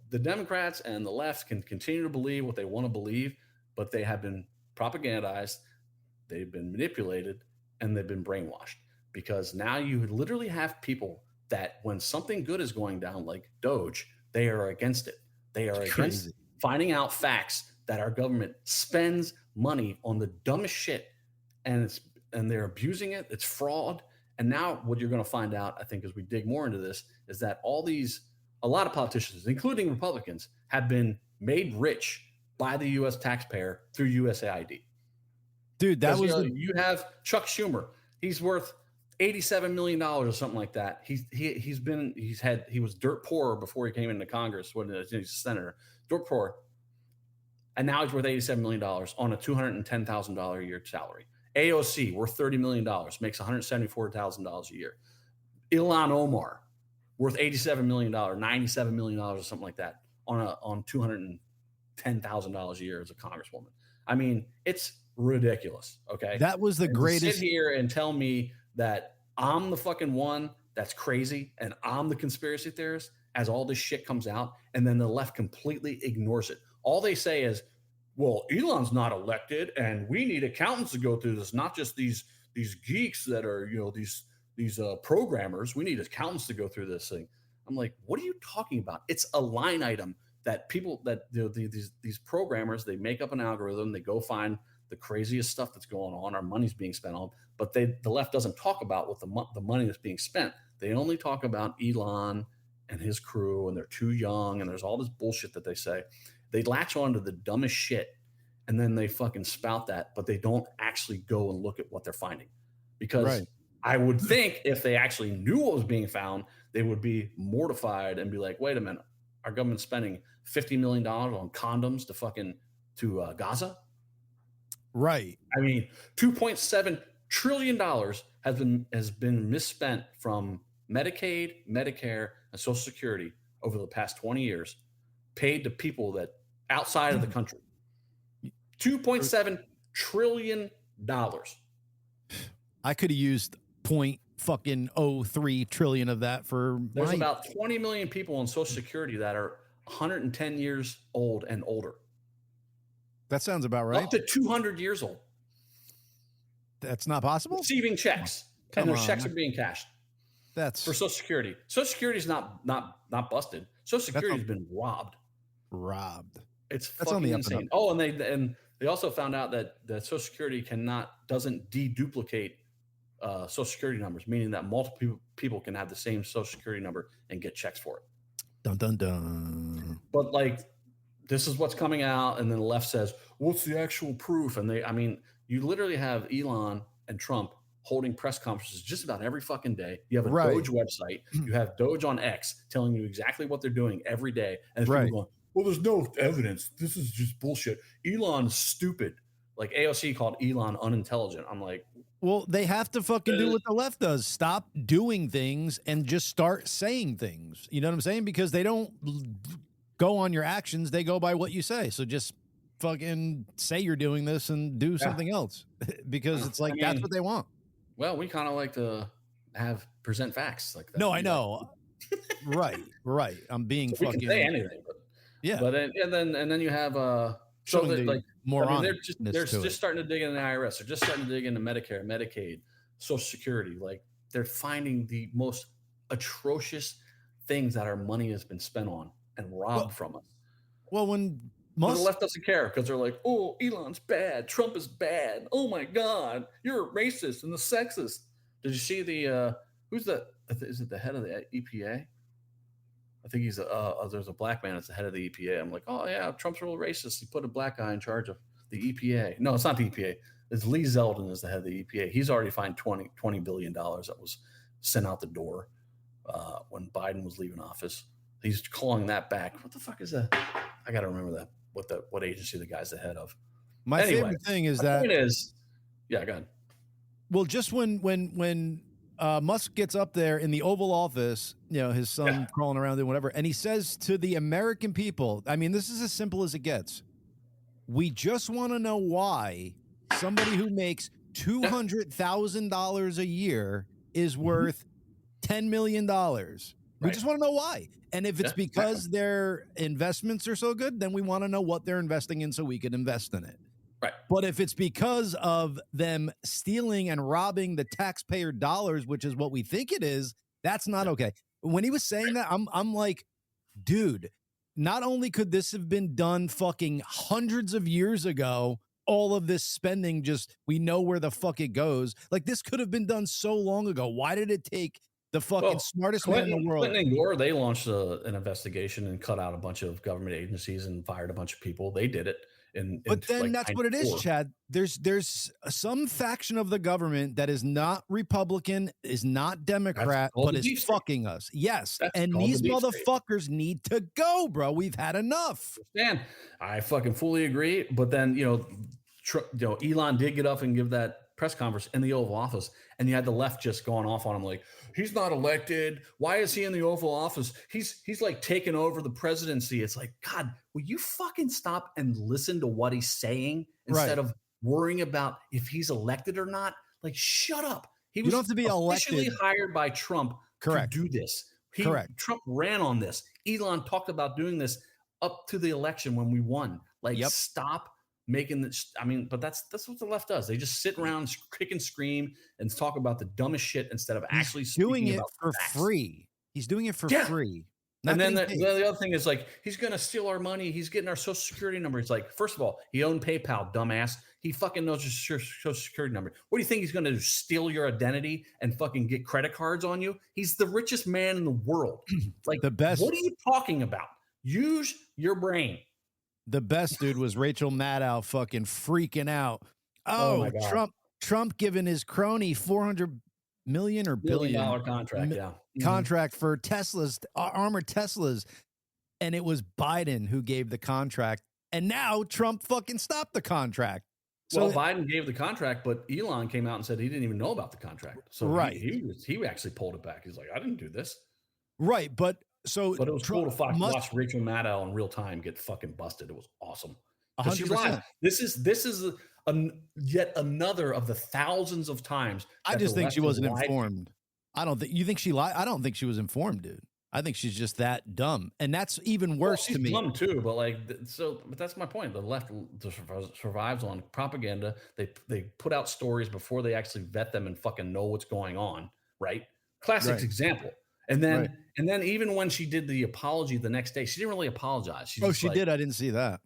the Democrats and the left can continue to believe what they want to believe, but they have been propagandized, they've been manipulated, and they've been brainwashed. Because now you literally have people that when something good is going down, like Doge, they are against it. They are against finding out facts that our government spends money on the dumbest shit, and they're abusing it. It's fraud. And now what you're going to find out, I think, as we dig more into this, is that a lot of politicians, including Republicans, have been made rich by the U.S. taxpayer through USAID. Dude, that was you have Chuck Schumer. He's worth $87 million or something like that. He was dirt poor before he came into Congress when he's a senator, dirt poor. And now he's worth $87 million on a $210,000 a year salary. AOC worth $30 million, makes $174,000 a year. Ilhan Omar worth $87 million, $97 million or something like that on $210,000 a year as a congresswoman. I mean, it's ridiculous. Okay. That was the greatest. Sit here and tell me that I'm the fucking one that's crazy and I'm the conspiracy theorist as all this shit comes out, and then the left completely ignores it. All they say is, well, Elon's not elected and we need accountants to go through this, not just these geeks that are, these programmers. We need accountants to go through this thing. I'm like, what are you talking about? It's a line item that people these programmers, they make up an algorithm, they go find the craziest stuff that's going on, our money's being spent on, but the left doesn't talk about what the money that's being spent. They only talk about Elon and his crew, and they're too young, and there's all this bullshit that they say. They latch on to the dumbest shit, and then they fucking spout that, but they don't actually go and look at what they're finding. Because I would think if they actually knew what was being found, they would be mortified and be like, wait a minute, our government's spending $50 million on condoms to Gaza? Right. I mean, $2.7 trillion has been misspent from Medicaid, Medicare, and Social Security over the past 20 years, paid to people that outside of the country. $2.7 trillion. I could have used .03 trillion of that for. There's about 20 million people on Social Security that are 110 years old and older. That sounds about right. Up to 200 years old. That's not possible. Receiving checks, and their checks are being cashed. That's for Social Security. Social Security is not busted. Social Security has been robbed. That's fucking insane. Oh, and they also found out that Social Security doesn't deduplicate Social Security numbers, meaning that multiple people can have the same Social Security number and get checks for it. Dun dun dun. But this is what's coming out, and then the left says, "What's the actual proof?" And you literally have Elon and Trump holding press conferences just about every fucking day. You have a Doge website. You have Doge on X telling you exactly what they're doing every day. And people going, well, there's no evidence. This is just bullshit. Elon's stupid. Like AOC called Elon unintelligent. I'm like, well, they have to fucking do what the left does. Stop doing things and just start saying things. You know what I'm saying? Because they don't go on your actions. They go by what you say. So just fucking say you're doing this and do something else because it's like that's what they want. Well, we kind of like to present facts like that. No, I know. Right. I'm being so fucking. We can say anything, but yeah. But and then you have so that, like more they're just starting to dig into the IRS. They're just starting to dig into Medicare, Medicaid, Social Security. Like they're finding the most atrocious things that our money has been spent on and robbed from us. Well, when the left doesn't care because they're like, oh, Elon's bad, Trump is bad. Oh my God, you're a racist and a sexist. Did you see the who's the? Is it the head of the EPA? I think he's there's a black man that's the head of the EPA. I'm like, oh yeah, Trump's real racist. He put a black guy in charge of the EPA. No, it's not the EPA. It's Lee Zeldin is the head of the EPA. He's already fined $20 billion that was sent out the door when Biden was leaving office. He's calling that back. What the fuck is that? I got to remember that. What agency the guy's the head of. My favorite thing is that point is, yeah, go ahead. Well, just when Musk gets up there in the Oval Office, his son crawling around and whatever, and he says to the American people, I mean, this is as simple as it gets. We just want to know why somebody who makes $200,000 a year is worth $10 million. We just want to know why. And if it's because their investments are so good, then we want to know what they're investing in so we can invest in it. Right. But if it's because of them stealing and robbing the taxpayer dollars, which is what we think it is, that's not okay. When he was saying that, I'm like, dude, not only could this have been done fucking hundreds of years ago, all of this spending we know where the fuck it goes. Like this could have been done so long ago. Why did it take the fucking smartest man in the world? Clinton and Gore, they launched an investigation and cut out a bunch of government agencies and fired a bunch of people. They did it. But then that's what it is, Chad. There's some faction of the government that is not Republican, is not Democrat, but is fucking us. Yes. And these motherfuckers need to go, bro. We've had enough. I fucking fully agree. But then, Elon did get up and give that press conference in the Oval Office, and you had the left just going off on him like, he's not elected. Why is he in the Oval Office? He's like taking over the presidency. It's like, God, will you fucking stop and listen to what he's saying instead of worrying about if he's elected or not? Like, shut up. He was officially hired by Trump to do this. Trump ran on this. Elon talked about doing this up to the election when we won. Like, stop making this. I mean, but that's what the left does. They just sit around, kick and scream, and talk about the dumbest shit instead of actually doing it for facts. Free. He's doing it for free. And then the other thing is like, he's going to steal our money. He's getting our social security number. It's like, first of all, he owned PayPal, dumbass. He fucking knows your social security number. What do you think he's going to do? Steal your identity and fucking get credit cards on you? He's the richest man in the world. Like the best. What are you talking about? Use your brain. The best dude was Rachel Maddow fucking freaking out. Oh Trump giving his crony $400 million or billion contract, contract for Teslas, armored Teslas, and it was Biden who gave the contract, and now Trump fucking stopped the contract. So Biden gave the contract, but Elon came out and said he didn't even know about the contract. So he actually pulled it back. He's like, I didn't do this. Right, but it was cool to watch Rachel Maddow in real time get fucking busted. It was awesome. 100%. This is yet another of the thousands of times. I just think she wasn't informed. I don't think you think she lied. I don't think she was informed, dude. I think she's just that dumb, and that's even worse to me. She's dumb too, but that's my point. The left survives on propaganda. They put out stories before they actually vet them and fucking know what's going on. Right? Classic example. And then even when she did the apology the next day, she didn't really apologize. She did. I didn't see that.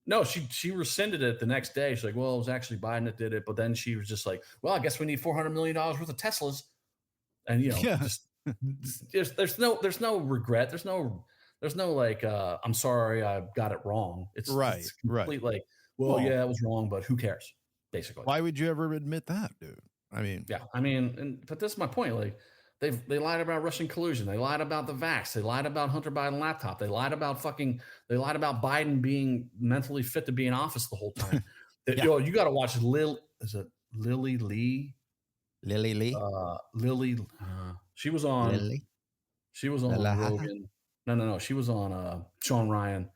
No, she rescinded it the next day. She's like, well, it was actually Biden that did it. But then she was just like, well, I guess we need $400 million worth of Teslas. And, there's no regret. There's no like, I'm sorry, I got it wrong. It's complete like, well, yeah, it was wrong, but who cares? Basically. Why would you ever admit that, dude? But this is my point. Like, They lied about Russian collusion. They lied about the vax. They lied about Hunter Biden laptop. They lied about Biden being mentally fit to be in office the whole time. You got to watch Lily Lee? Lily Lee? She was on. Lily? She was on Rogan. No. She was on Sean Ryan.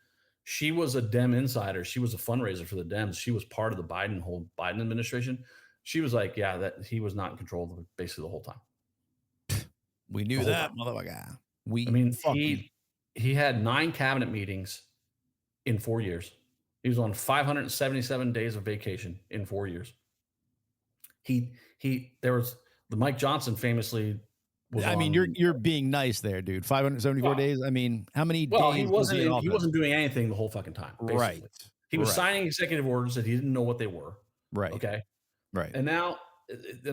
She was a Dem insider. She was a fundraiser for the Dems. She was part of the whole Biden administration. She was like, yeah, that he was not in control basically the whole time. We knew that, motherfucker. He had 9 cabinet meetings in 4 years. He was on 577 days of vacation in 4 years. There was the Mike Johnson famously. You're being nice there, dude. 574 days. I mean, how many days? He wasn't doing anything the whole fucking time. Basically. Right. He was signing executive orders that he didn't know what they were. Right. Okay. Right. And now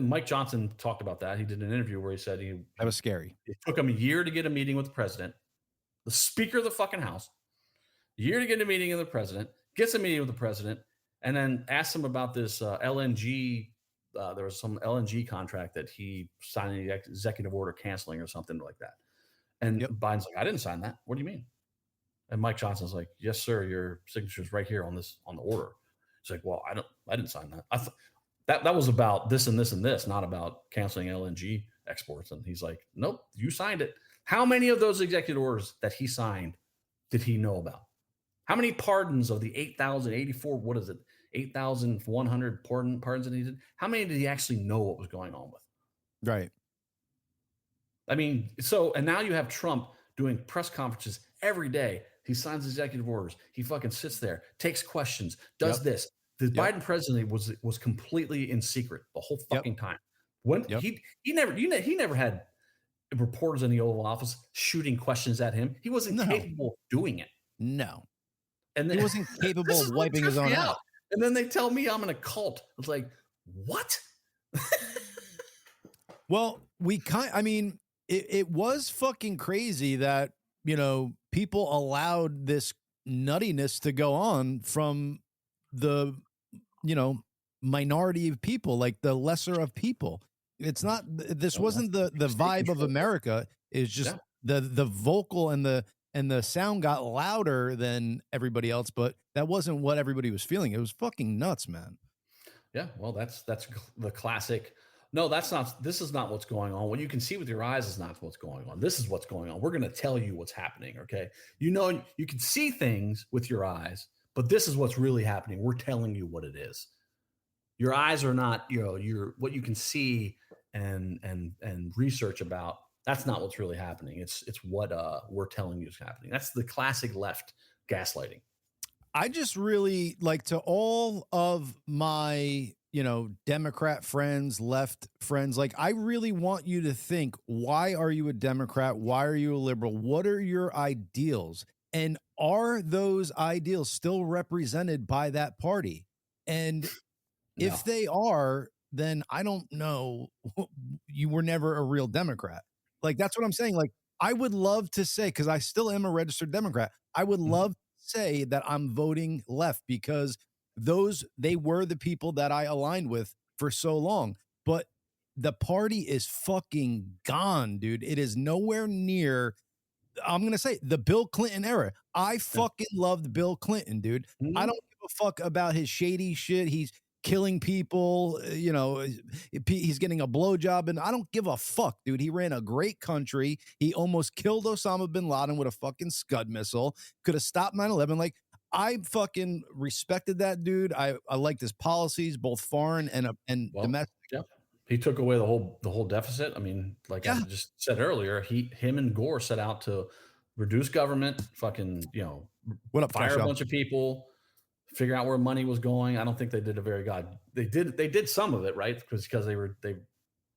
Mike Johnson talked about that. He did an interview where he said that was scary. It took him a year to get a meeting with the president, the Speaker of the fucking House. A year to get a meeting with the president. Gets a meeting with the president, and then asks him about this LNG. There was some LNG contract that he signed an executive order canceling or something like that. And Biden's like, I didn't sign that. What do you mean? And Mike Johnson's like, yes, sir. Your signature's right here on the order. He's like, well, I didn't sign that. That was about this and this and this, not about canceling LNG exports. And he's like, nope, you signed it. How many of those executive orders that he signed did he know about? How many pardons of the 8,100 pardons that he did? How many did he actually know what was going on with? Right. I mean, and now you have Trump doing press conferences every day. He signs executive orders. He fucking sits there, takes questions, does this. The Biden presidency was completely in secret the whole fucking time. When he never had reporters in the Oval Office shooting questions at him. He wasn't capable of doing it. No. And he wasn't capable of wiping his own out. And then they tell me I'm in a cult. It's like, what? Well, it was fucking crazy that, people allowed this nuttiness to go on from the, minority of people, like the lesser of people. It's not, this wasn't the vibe of America. It's just the vocal and the sound got louder than everybody else, but that wasn't what everybody was feeling. It was fucking nuts, man. Yeah. Well, that's the classic. No, this is not what's going on. What you can see with your eyes is not what's going on. This is what's going on. We're going to tell you what's happening. Okay. You can see things with your eyes, but this is what's really happening. We're telling you what it is. Your eyes are not, what you can see and research about. That's not what's really happening. It's what we're telling you is happening. That's the classic left gaslighting. I just really like, to all of my, Democrat friends, left friends, like, I really want you to think, why are you a Democrat? Why are you a liberal? What are your ideals? And are those ideals still represented by that party? And if they are, then I don't know, you were never a real Democrat. Like, that's what I'm saying. Like, I would love to say, because I still am a registered Democrat, I would love to say that I'm voting left because they were the people that I aligned with for so long. But the party is fucking gone, dude. It is nowhere near, I'm going to say, the Bill Clinton era. I fucking loved Bill Clinton, dude. I don't give a fuck about his shady shit. He's killing people, he's getting a blowjob, and I don't give a fuck, dude. He ran a great country. He almost killed Osama bin Laden with a fucking Scud missile. Could have stopped 9/11. Like, I fucking respected that dude. I liked his policies, both foreign and domestic. Yeah. He took away the whole deficit. I mean, like I just said earlier, him and Gore set out to reduce government, fucking, fire a bunch of people, figure out where money was going. I don't think they did a very good. They did some of it, right? Because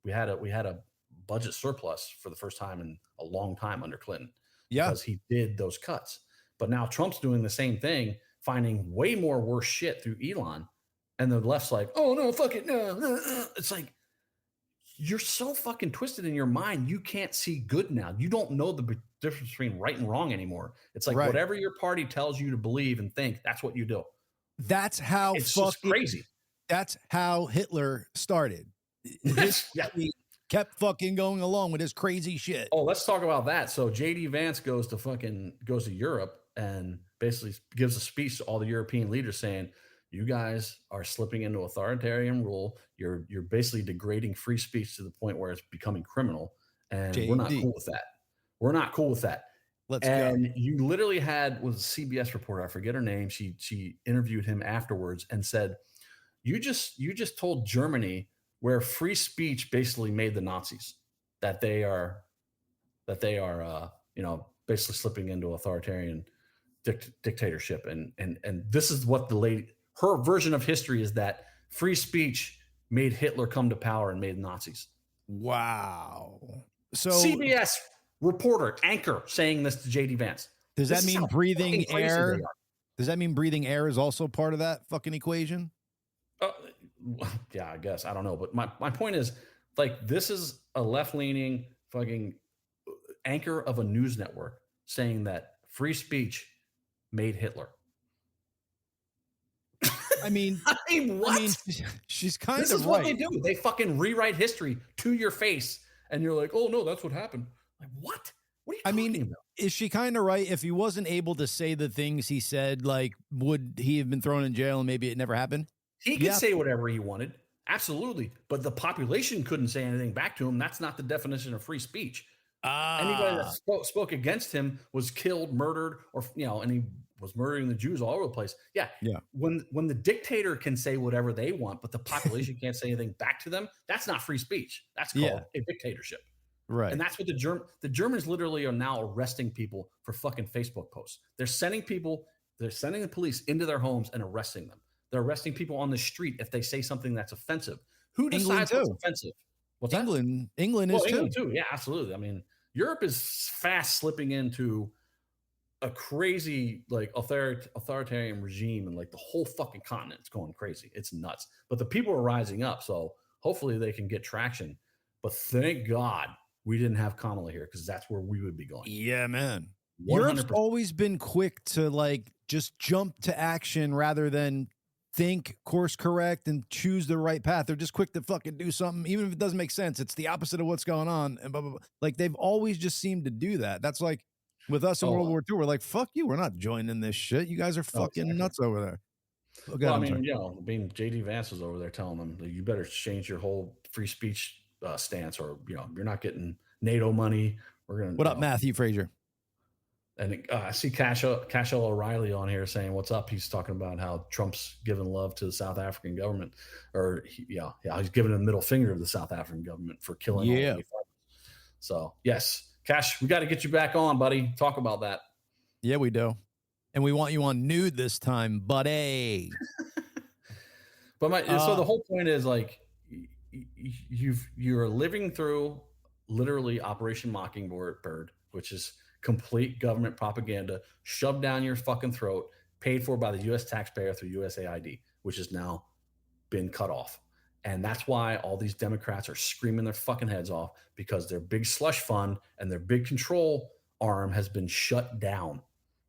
we had a budget surplus for the first time in a long time under Clinton. Yeah, because he did those cuts. But now Trump's doing the same thing, finding way more worse shit through Elon, and the left's like, oh no, fuck it, no. It's like, you're so fucking twisted in your mind, you can't see good now. You don't know the difference between right and wrong anymore. It's like whatever your party tells you to believe and think, that's what you do. That's how it's just crazy. That's how Hitler started. He kept fucking going along with his crazy shit. Oh, let's talk about that. So JD Vance goes to Europe and basically gives a speech to all the European leaders saying, you guys are slipping into authoritarian rule. You're basically degrading free speech to the point where it's becoming criminal. And we're not cool with that. We're not cool with that. Let's go. And you literally was a CBS reporter, I forget her name. She interviewed him afterwards and said, you just told Germany, where free speech basically made the Nazis, that they are basically slipping into authoritarian dictatorship. And this is what her version of history is, that free speech made Hitler come to power and made Nazis. Wow. So CBS reporter, anchor, saying this to JD Vance. Does that mean breathing air? Does that mean breathing air is also part of that fucking equation? Yeah, I guess. I don't know. But my point is, like, this is a left-leaning fucking anchor of a news network saying that free speech made Hitler. I mean, what? I mean, she's kind of right. This is what they do. They fucking rewrite history to your face, and you're like, oh, no, that's what happened. Like, what? What are you talking about? Is she kind of right? If he wasn't able to say the things he said, like, would he have been thrown in jail and maybe it never happened? He could say whatever he wanted. Absolutely. But the population couldn't say anything back to him. That's not the definition of free speech. Anybody that spoke against him was killed, murdered, or, and he was murdering the Jews all over the place. Yeah. When the dictator can say whatever they want, but the population can't say anything back to them, that's not free speech. That's called a dictatorship. Right. And that's what the Germans literally are now arresting people for fucking Facebook posts. They're sending the police into their homes and arresting them. They're arresting people on the street if they say something that's offensive. Who decides what's offensive? What's England? That? England is England too. Yeah, absolutely. I mean, Europe is fast slipping into a crazy, like, authoritarian regime, and like the whole fucking continent is going crazy. It's nuts. But the people are rising up, so hopefully they can get traction. But thank God we didn't have Kamala here, because that's where we would be going. Yeah, man. 100%. Europe's always been quick to, like, just jump to action rather than think, course correct, and choose the right path. They're just quick to fucking do something, even if it doesn't make sense. It's the opposite of what's going on, and blah, blah, blah. Like, they've always just seemed to do that. That's like with us in World War II. We're like, fuck you. We're not joining this shit. You guys are fucking nuts over there. Okay, well, I mean, JD Vance was over there telling them, you better change your whole free speech stance, or you're not getting NATO money. We're gonna. What up, Matthew Frazier? And I see Cashel O'Reilly on here saying, "What's up?" He's talking about how Trump's giving love to the South African government, or he's giving a middle finger to the South African government for killing all the farmers. So yes, Cash, we got to get you back on, buddy. Talk about that. Yeah, we do, and we want you on nude this time, buddy. But so the whole point is, like, you're living through literally Operation Mockingbird, which is complete government propaganda shoved down your fucking throat, paid for by the U.S. taxpayer through USAID, which has now been cut off. And that's why all these Democrats are screaming their fucking heads off, because their big slush fund and their big control arm has been shut down.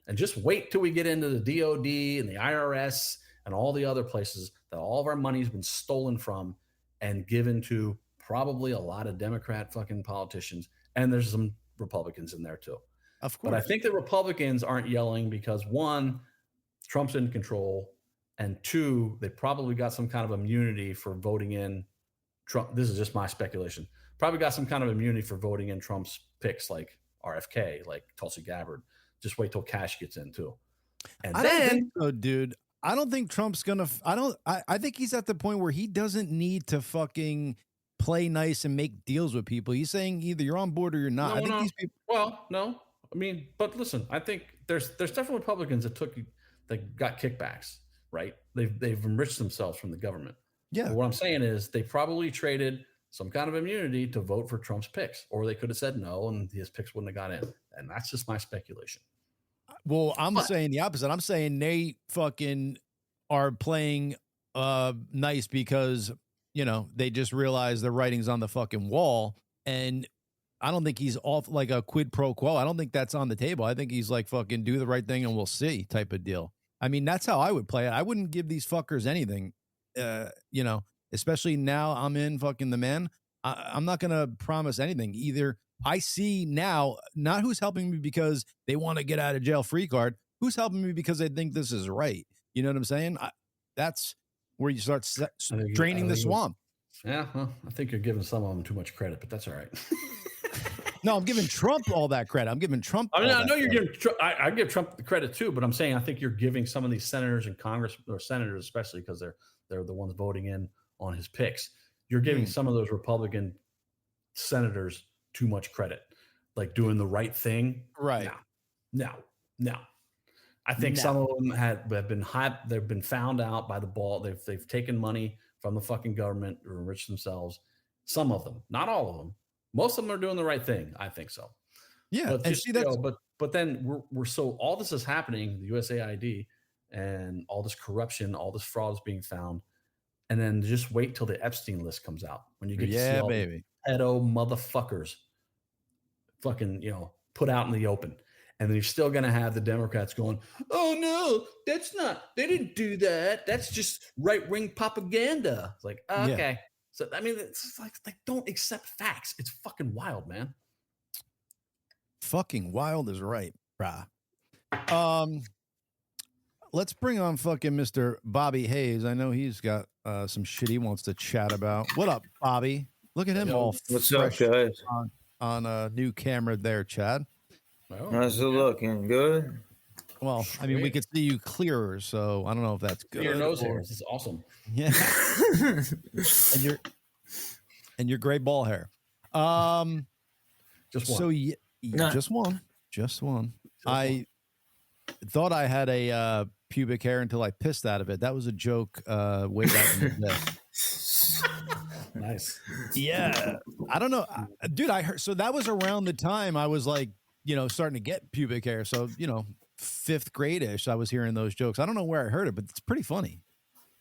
And just wait till we get into the DOD and the IRS and all the other places that all of our money's been stolen from and given to probably a lot of Democrat fucking politicians. And there's some Republicans in there too. Of course. But I think the Republicans aren't yelling because, one, Trump's in control, and two, they probably got some kind of immunity for voting in Trump. This is just my speculation. Probably got some kind of immunity for voting in Trump's picks, like RFK, like Tulsi Gabbard. Just wait till Cash gets in too. And I don't think so, dude. I don't think Trump's gonna. I think he's at the point where he doesn't need to fucking play nice and make deals with people. He's saying either you're on board or you're not. These people. Well, no. I mean, but listen, I think there's definitely Republicans that got kickbacks, right? They've enriched themselves from the government. Yeah. But what I'm saying is they probably traded some kind of immunity to vote for Trump's picks, or they could have said no and his picks wouldn't have got in. And that's just my speculation. Well, I'm saying the opposite. I'm saying they fucking are playing nice because, they just realize the writing's on the fucking wall, and I don't think he's off like a quid pro quo. I don't think that's on the table. I think he's like, fucking do the right thing and we'll see type of deal. I mean, that's how I would play it. I wouldn't give these fuckers anything, especially now I'm in fucking the man. I'm not going to promise anything. Either I see now, not who's helping me because they want to get out of jail free card, who's helping me because they think this is right. You know what I'm saying? That's where you start draining the swamp. Yeah, well, I think you're giving some of them too much credit, but that's all right. No, I'm giving Trump all that credit. I'm giving Trump. I mean, all I that know you're credit. giving. I give Trump the credit too, but I'm saying I think you're giving some of these senators and Congress or senators, especially because they're the ones voting in on his picks. You're giving some of those Republican senators too much credit, like doing the right thing. Right. No. I think some of them have been they've been found out by the ball. They've taken money from the fucking government to enrich themselves. Some of them, not all of them. Most of them are doing the right thing. I think so. Yeah, But and just, see that's but then we're so all this is happening, the USAID and all this corruption, all this fraud is being found, and then just wait till the Epstein list comes out when you get to see all the pedo motherfuckers fucking put out in the open, and then you're still gonna have the Democrats going, "Oh no, they didn't do that. That's just right wing propaganda." It's like okay, so I mean, it's like don't accept facts. It's fucking wild, man. Fucking wild is right, brah. Let's bring on fucking Mr. Bobby Hayes. I know he's got some shit he wants to chat about. What up, Bobby? Look at him all What's fresh up, guys? on a new camera there, Chad. How's it looking? Good? Well, I mean, we could see you clearer, so I don't know if that's good. Your nose hairs is awesome. Yeah. and your gray ball hair. Just one. So just one. I thought I had a pubic hair until I pissed out of it. That was a joke way back in the day. Nice. Yeah. I don't know. Dude, I heard, so that was around the time I was like, starting to get pubic hair. So, 5th grade-ish, I was hearing those jokes. I don't know where I heard it, but it's pretty funny.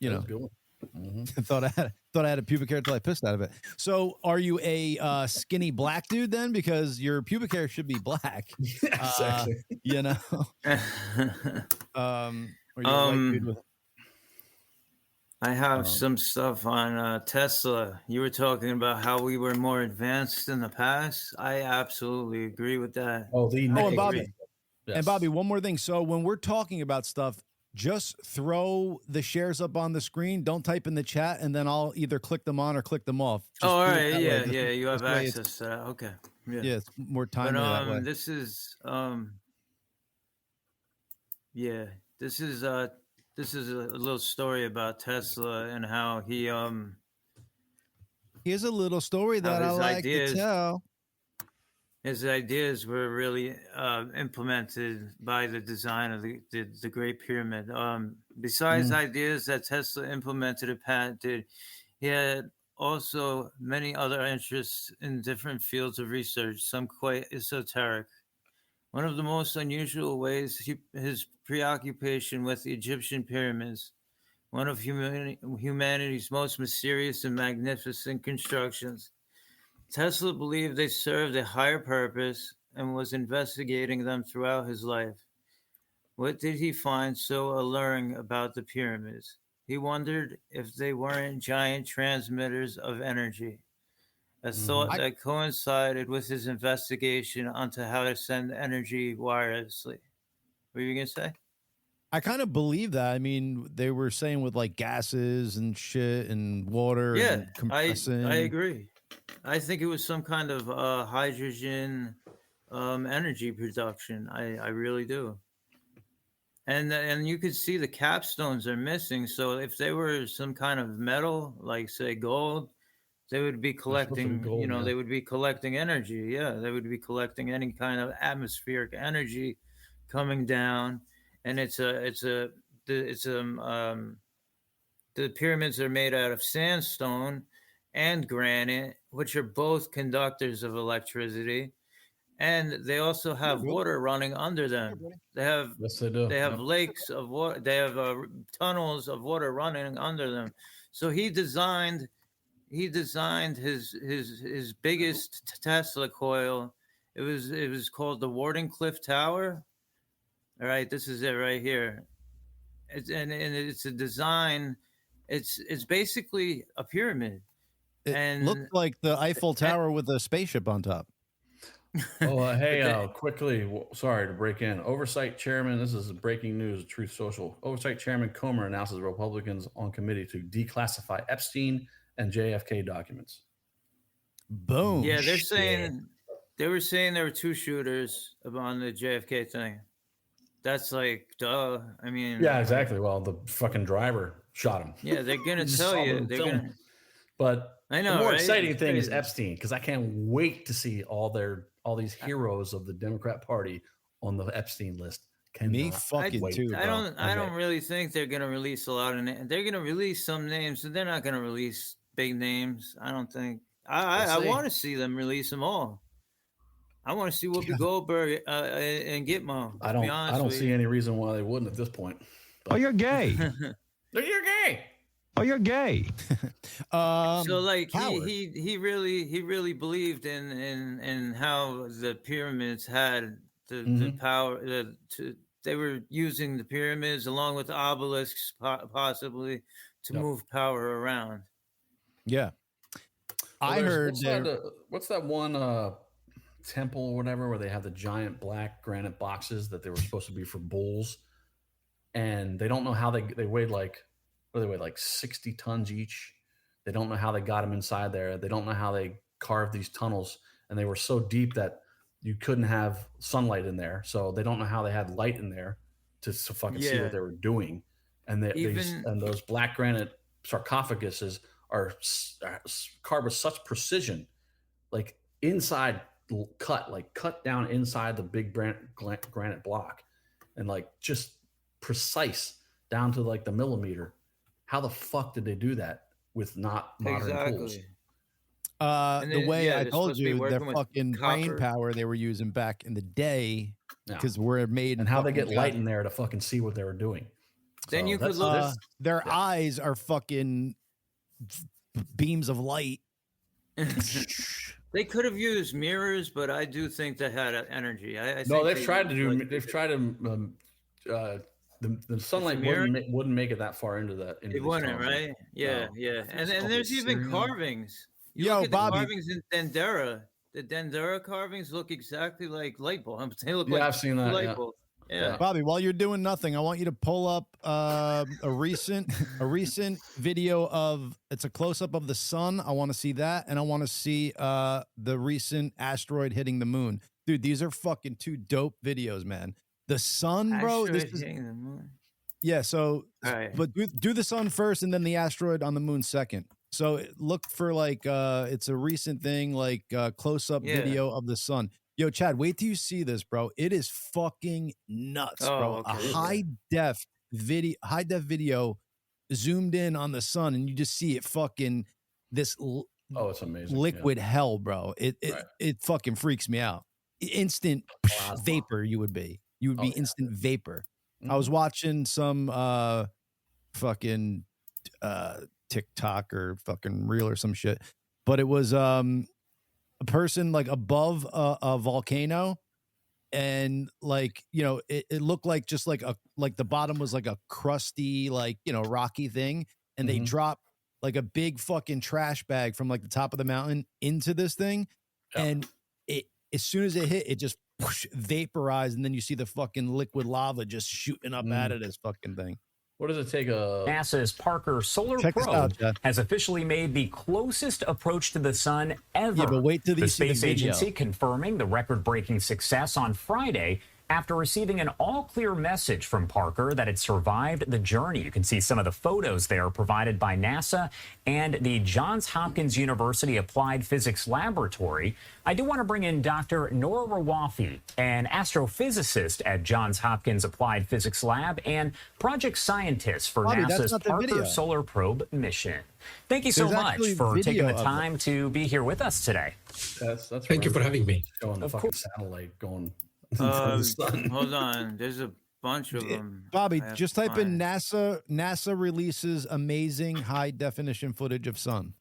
Good one. Mm-hmm. thought I had a pubic hair until I pissed out of it. So are you a skinny black dude then? Because your pubic hair should be black. Exactly. Are you a white dude with I have some stuff on Tesla. You were talking about how we were more advanced in the past. I absolutely agree with that. and Bobby. Yes. And Bobby, one more thing. So when we're talking about stuff, just throw the shares up on the screen. Don't type in the chat, and then I'll either click them on or click them off. Just all do it right. that way. Yeah. You have access to that. Okay. Yeah, it's more timely that way. This is this is a little story about Tesla and how he Here's a little story that I like to tell. His ideas were really implemented by the design of the Great Pyramid. Besides ideas that Tesla implemented and patented, he had also many other interests in different fields of research, some quite esoteric. One of the most unusual ways his preoccupation with the Egyptian pyramids, one of humanity's most mysterious and magnificent constructions. Tesla believed they served a higher purpose and was investigating them throughout his life. What did he find so alluring about the pyramids? He wondered if they weren't giant transmitters of energy, a thought that coincided with his investigation onto how to send energy wirelessly. What were you going to say? I kind of believe that. I mean, they were saying with like gases and shit and water. Yeah, and compressing. I agree. I think it was some kind of hydrogen energy production. I really do. And you could see the capstones are missing. So if they were some kind of metal, like say gold, they would be collecting. Gold, they would be collecting energy. Yeah, they would be collecting any kind of atmospheric energy coming down. And the pyramids are made out of sandstone and granite, which are both conductors of electricity, and they also have water running under them. They have They have lakes of water. They have tunnels of water running under them. So he designed his biggest Tesla coil. It was called the Wardenclyffe Tower. All right, this is it right here. It's a design. It's basically a pyramid. It looked like the Eiffel Tower with a spaceship on top. Quickly, sorry to break in. Oversight Chairman, this is breaking news, Truth Social. Oversight Chairman Comer announces Republicans on committee to declassify Epstein and JFK documents. Boom. Yeah, they're saying They were saying there were 2 shooters on the JFK thing. That's like, duh. I mean, Yeah, exactly. Well, the fucking driver shot him. Yeah, they're gonna Just tell saw you. the They're film. gonna. But I know, the more right? exciting It's thing is crazy. Epstein, because I can't wait to see all these heroes of the Democrat Party on the Epstein list. Me Cannot fucking wait. too, I bro. don't really think they're gonna release a lot of names. They're gonna release some names, and they're not gonna release big names. I don't think. I We'll see. want to see them release them all. I want to see Whoopi Goldberg and Gitmo. I don't see any reason why they wouldn't at this point. Oh, you're gay. You're gay. Oh, you're gay. So like Howard. he really believed in how the pyramids had the power they were using the pyramids along with the obelisks possibly to move power around. Yeah. Well, I heard what's that one temple or whatever where they have the giant black granite boxes that they were supposed to be for bulls, and they don't know how they weighed like 60 tons each. They don't know how they got them inside there. They don't know how they carved these tunnels, and they were so deep that you couldn't have sunlight in there. So they don't know how they had light in there to fucking see what they were doing. And those black granite sarcophaguses are carved with such precision, like inside cut down inside the big granite block, and like just precise down to like the millimeter. How the fuck did they do that with not modern tools? The way I told you, their fucking brain power they were using back in the day, because we're made. And how they get light in there to fucking see what they were doing. Then you could look. Their eyes are fucking beams of light. They could have used mirrors, but I do think they had energy. They've tried to. The sunlight wouldn't make it that far into that. It wouldn't, right? Yeah, No. yeah. And there's even carvings. You Yo, look at Bobby. the carvings in Dendera. The Dendera carvings look exactly like light bulbs. They look Yeah, like I've seen that. light Yeah. bulbs. Yeah. Bobby, while you're doing nothing, I want you to pull up a recent video of it's a close up of the sun. I want to see that, and I want to see the recent asteroid hitting the moon. Dude, these are fucking 2 dope videos, man. The sun, bro. Hitting the moon. Yeah, so Right. but do the sun first and then the asteroid on the moon second. So look for like it's a recent thing, like close up video of the sun. Yo, Chad, wait till you see this, bro. It is fucking nuts, bro. Okay. A high def video zoomed in on the sun, and you just see it fucking this it's amazing. liquid hell, bro. It fucking freaks me out. Instant vapor, you would be. You would be instant vapor. I was watching some fucking TikTok or fucking reel or some shit, but it was a person like above a volcano, and like, you know, it looked like just like the bottom was like a crusty, like, you know, rocky thing, and they dropped like a big fucking trash bag from like the top of the mountain into this thing, and it as soon as it hit, it just vaporized, and then you see the fucking liquid lava just shooting up out of this fucking thing. What does it take? NASA's Parker Solar Check this Probe out, Jeff. has officially made the closest approach to the sun ever. Yeah, but wait till you the see the space video. agency confirming the record-breaking success on Friday after receiving an all-clear message from Parker that it survived the journey. You can see some of the photos there provided by NASA and the Johns Hopkins University Applied Physics Laboratory. I do want to bring in Dr. Nora Rawafi, an astrophysicist at Johns Hopkins Applied Physics Lab and project scientist for Bobby, that's NASA's not the video. Parker Solar Probe mission. Thank you so There's much actually for taking video the of it. time to be here with us today. Thank you for having me. Showing the fucking satellite going. Hold on. There's a bunch of them. Bobby, just type in NASA releases amazing high definition footage of sun.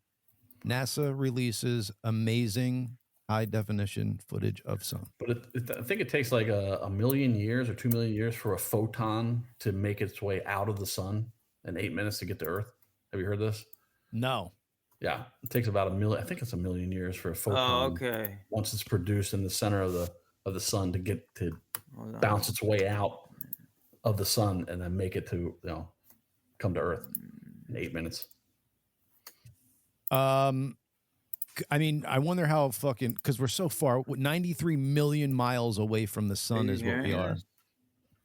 NASA releases amazing high definition footage of sun. But I think it takes like a million years or 2 million years for a photon to make its way out of the sun, and 8 minutes to get to Earth. Have you heard this? No. Yeah, it takes about a million. I think it's a million years for a photon. Oh, okay. Once it's produced in the center of the sun to get to bounce its way out of the sun and then make it to, come to Earth in 8 minutes. I mean, I wonder how fucking, because we're so far, 93 million miles away from the sun is what we are.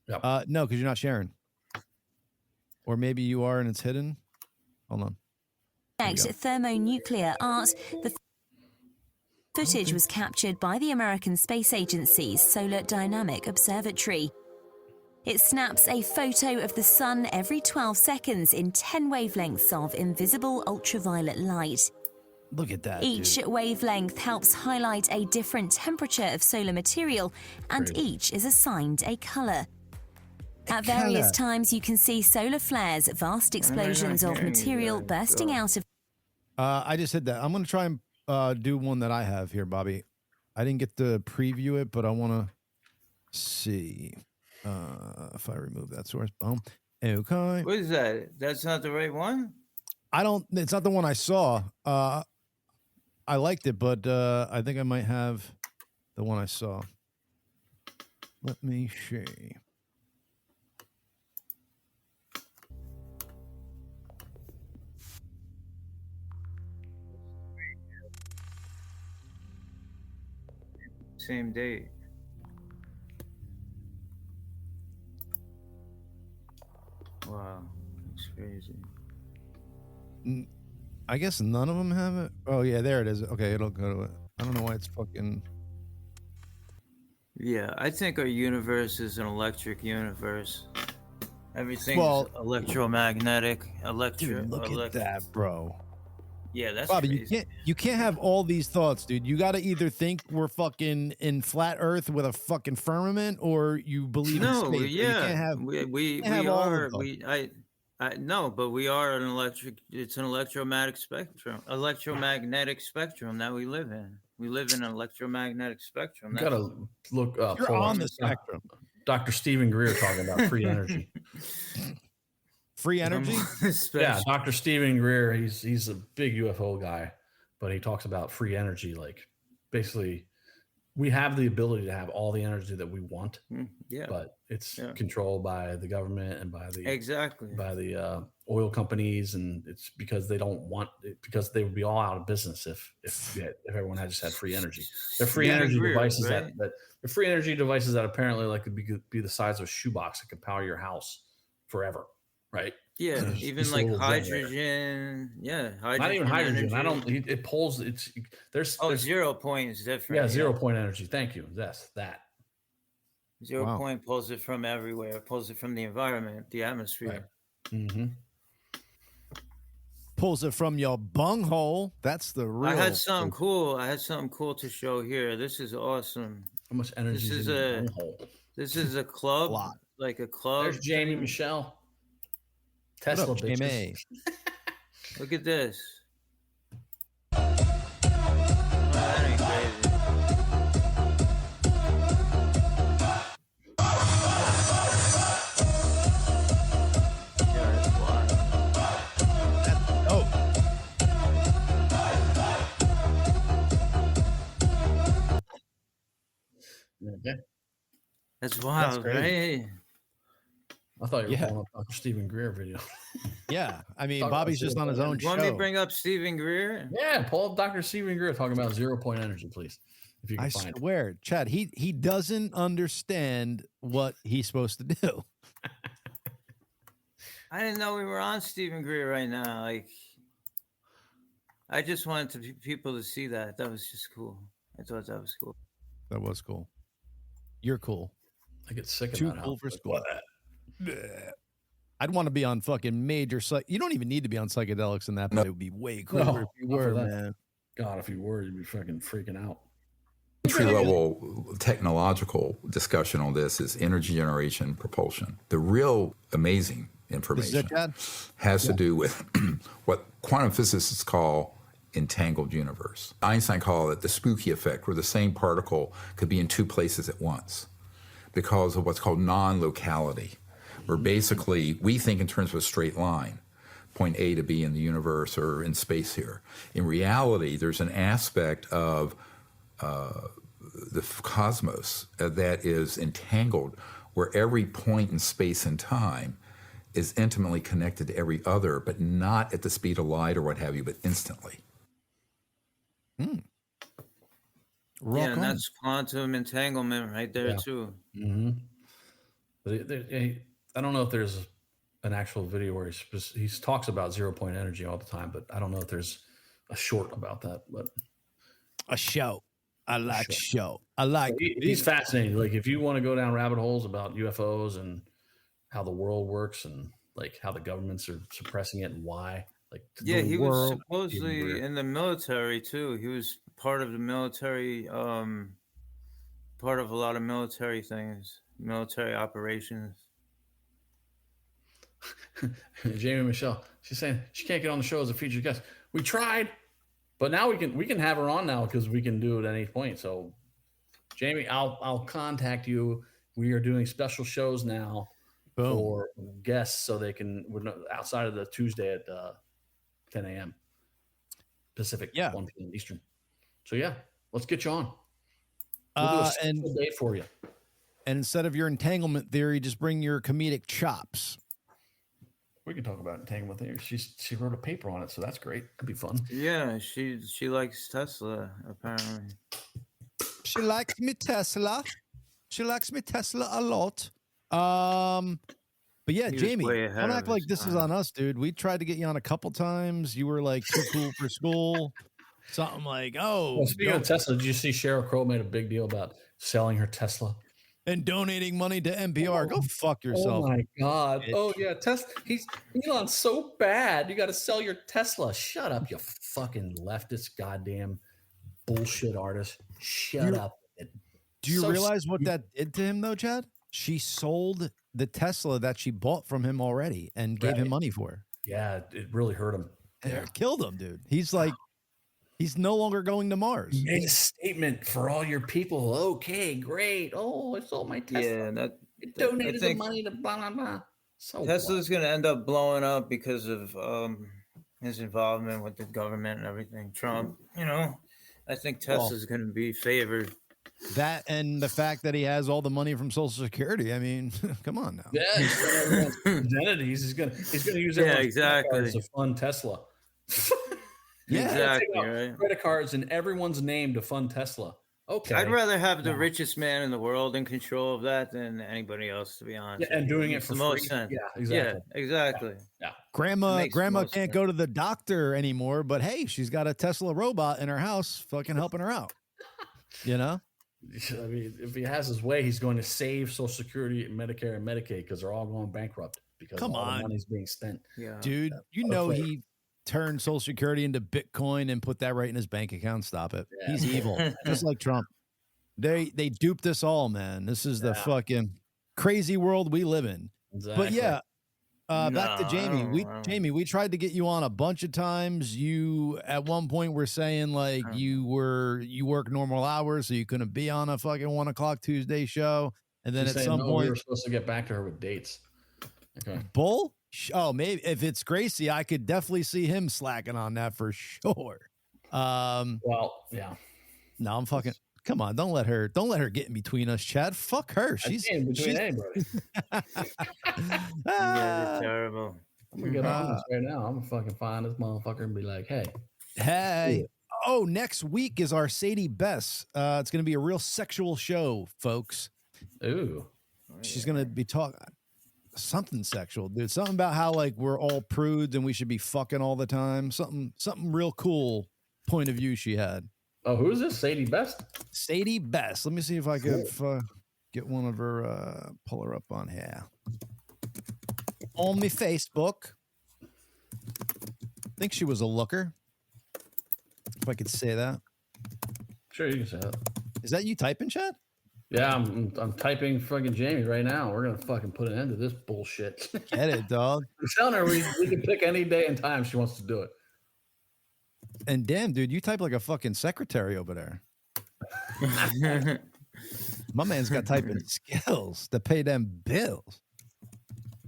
Yep. No, because you're not sharing. Or maybe you are and it's hidden. Hold on. Thermonuclear art. The footage was captured by the American Space Agency's Solar Dynamic Observatory. It snaps a photo of the sun every 12 seconds in 10 wavelengths of invisible ultraviolet light. Look at that. Each wavelength helps highlight a different temperature of solar material, and each is assigned a color. At various times, you can see solar flares, vast explosions of material bursting out of... I just hit that. I'm going to try and do one that I have here, Bobby. I didn't get to preview it, but I want to see if I remove that source. Boom. Okay. What is that? That's not the right one? It's not the one I saw. I liked it, but I think I might have the one I saw. Let me see. Same date. Wow, that's crazy. I guess none of them have it. Oh yeah, there it is. Okay, it'll go to it. I don't know why it's fucking. Yeah, I think our universe is an electric universe. Everything's electromagnetic. Dude, look at that, bro. Yeah, that's Bobby. crazy. You can't have all these thoughts, dude. You got to either think we're fucking in flat Earth with a fucking firmament, or you believe in space. Yeah, you can't have, we have all are. of them. No, but we are an electric. It's an electromagnetic spectrum that we live in. We live in an electromagnetic spectrum. You gotta look up. You're on the spectrum. Dr. Stephen Greer talking about free energy. Free energy? Yeah, Dr. Stephen Greer, he's a big UFO guy, but he talks about free energy. Like, basically, we have the ability to have all the energy that we want. Yeah, but it's controlled by the government and by the oil companies, and it's because they don't want it, because they would be all out of business if everyone had just had free energy. They're free energy devices, right? that they're free energy devices that apparently like could be the size of a shoebox that could power your house forever. Right. Yeah. Even like hydrogen. Yeah. Hydrogen. Not even hydrogen. Energy. It pulls. There's 0 point is different. Yeah. 0 point energy. Thank you. Yes. That 0 point pulls it from everywhere. Pulls it from the environment, the atmosphere. Right. Mm-hmm. Pulls it from your bunghole. That's the real. I had something cool to show here. This is awesome. How much energy is in your bunghole? This is a club. Like a club. There's Jamie Michelle. Tesla bitches. Look at this. That ain't crazy. That's wild, right? I thought you were calling up Dr. Stephen Greer video. Yeah, I mean, Bobby's just on his own show. Want me to bring up Stephen Greer? Yeah, pull up Dr. Stephen Greer talking about 0 point energy, please. If you can find it. I swear, Chad, he doesn't understand what he's supposed to do. I didn't know we were on Stephen Greer right now. Like, I just wanted people to see that. That was just cool. I thought that was cool. That was cool. You're cool. I get sick of Too cool for school. I'd want to be on fucking major you don't even need to be on psychedelics and that, but it would be way cooler if you were, man. God, if you were, you'd be fucking freaking out. Entry-level technological discussion on this is energy generation propulsion. The real amazing information has to do with what quantum physicists call entangled universe. Einstein called it the spooky effect, where the same particle could be in two places at once because of what's called non-locality, where basically we think in terms of a straight line, point A to B in the universe or in space here. In reality, there's an aspect of the cosmos that is entangled, where every point in space and time is intimately connected to every other, but not at the speed of light or what have you, but instantly. Yeah, and that's quantum entanglement right there too. Mm-hmm. I don't know if there's an actual video where he talks about 0 point energy all the time, but I don't know if there's a short about that. But a show. I like show. I like. He's fascinating. Like if you want to go down rabbit holes about UFOs and how the world works and like how the governments are suppressing it and why. Like he was supposedly in the military too. He was part of the military, part of a lot of military things, military operations. Jamie Michelle, she's saying she can't get on the show as a featured guest. We tried, but now we can have her on now because we can do it at any point. So, Jamie, I'll contact you. We are doing special shows now for guests, so they can outside of the Tuesday at 10 a.m. Pacific, 1 p.m. Eastern. So let's get you on. We'll do a special date for you. And instead of your entanglement theory, just bring your comedic chops. We can talk about entanglement theory. She wrote a paper on it, so that's great. Could be fun. Yeah, she likes Tesla, apparently. She likes me Tesla. She likes me Tesla a lot. But yeah, Jamie, don't act like this is on us, dude. We tried to get you on a couple times. You were like too cool for school. Something like, speaking of Tesla, did you see Sheryl Crow made a big deal about selling her Tesla? And donating money to NPR. Go fuck yourself. Oh my God. Oh yeah. Tesla. Elon's so bad. You got to sell your Tesla. Shut up, you fucking leftist goddamn bullshit artist. Shut up. Do you realize what that did to him though, Chad? She sold the Tesla that she bought from him already and gave him money for. Yeah, it really hurt him. It killed him, dude. He's like, he's no longer going to Mars. He made a statement for all your people. Okay, great. Oh, I sold my Tesla. Yeah, it donated the money to blah, blah, blah. So Tesla's going to end up blowing up because of his involvement with the government and everything. Trump, I think Tesla's going to be favored. That and the fact that he has all the money from Social Security. I mean, come on now. Yeah, he's identities. He's gonna use everyone's cards to fund Tesla. Exactly. Right. Credit cards in everyone's name to fund Tesla. Okay. I'd rather have the richest man in the world in control of that than anybody else, to be honest. Yeah, and doing it for the free. Most sense. Yeah, exactly. Yeah, exactly. Yeah. Grandma can't go to the doctor anymore, but hey, she's got a Tesla robot in her house fucking helping her out. I mean, if he has his way, he's going to save Social Security, Medicare, and Medicaid because they're all going bankrupt because all the money's being spent. Yeah, dude, he turned Social Security into Bitcoin and put that right in his bank account. Stop it. Yeah. He's evil, just like Trump. They duped us all, man. This is the fucking crazy world we live in. Exactly. But yeah. Back to Jamie. Jamie, we tried to get you on a bunch of times. You at one point were saying like you work normal hours, so you couldn't be on a fucking 1 o'clock Tuesday show. And then at some point we were supposed to get back to her with dates. Okay. Bull? Oh, maybe if it's Gracey, I could definitely see him slacking on that for sure. Well, yeah. No, I'm fucking. Come on, don't let her get in between us, Chad. Fuck her. She's anybody. Yeah, terrible. I'm gonna get on this right now. I'm gonna fucking find this motherfucker and be like, hey. Oh, next week is our Sadie Bess. It's gonna be a real sexual show, folks. Ooh. She's gonna be talking something sexual, dude. Something about how like we're all prudes and we should be fucking all the time. Something real cool point of view she had. Oh, who is this? Sadie Best? Sadie Best. Let me see if I can get one of her, pull her up on here. On me Facebook. I think she was a looker. If I could say that. Sure, you can say that. Is that you typing, Chad? Yeah, I'm typing fucking Jamie right now. We're going to fucking put an end to this bullshit. Get it, dog. I'm telling her we can pick any day and time she wants to do it. And damn, dude, you type like a fucking secretary over there. My man's got typing skills to pay them bills.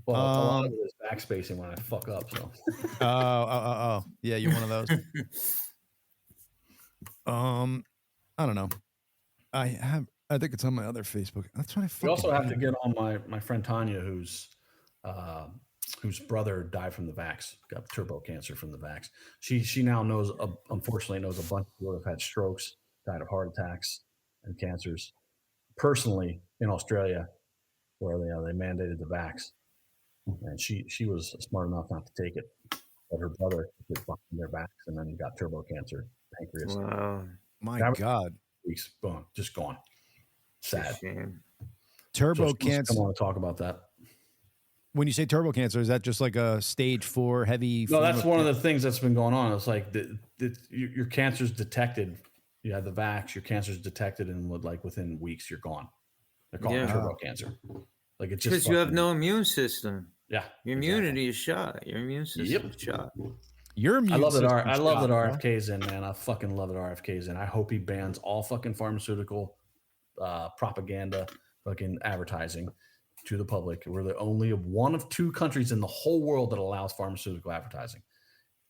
Well, a lot of it is backspacing when I fuck up. So. Oh. Yeah, you're one of those. I don't know. I think it's on my other Facebook. That's what I fucking. You also have to get on my friend Tanya, who's whose brother died from the vax, got turbo cancer from the vax. She now knows, unfortunately, knows a bunch of people who have had strokes, died of heart attacks and cancers. Personally, in Australia, where they mandated the vax, and she was smart enough not to take it, but her brother took their vax and then got turbo cancer, pancreas. Wow, my God! Weeks, boom, just gone. Sad. Turbo cancer. I want to talk about that. When you say turbo cancer, is that just like a stage 4 heavy? No, that's one of the things that's been going on. It's like your cancer's detected. You have the vax, your cancer's detected, and within weeks you're gone. They're calling it turbo cancer. Like it's just because you have no immune system. Yeah, your immunity is shot. Your immune system is shot. Your immune I love system. I love that RFK's in, man. I fucking love that RFK's in. I hope he bans all fucking pharmaceutical propaganda, fucking advertising to the public. We're the only one of 2 countries in the whole world that allows pharmaceutical advertising.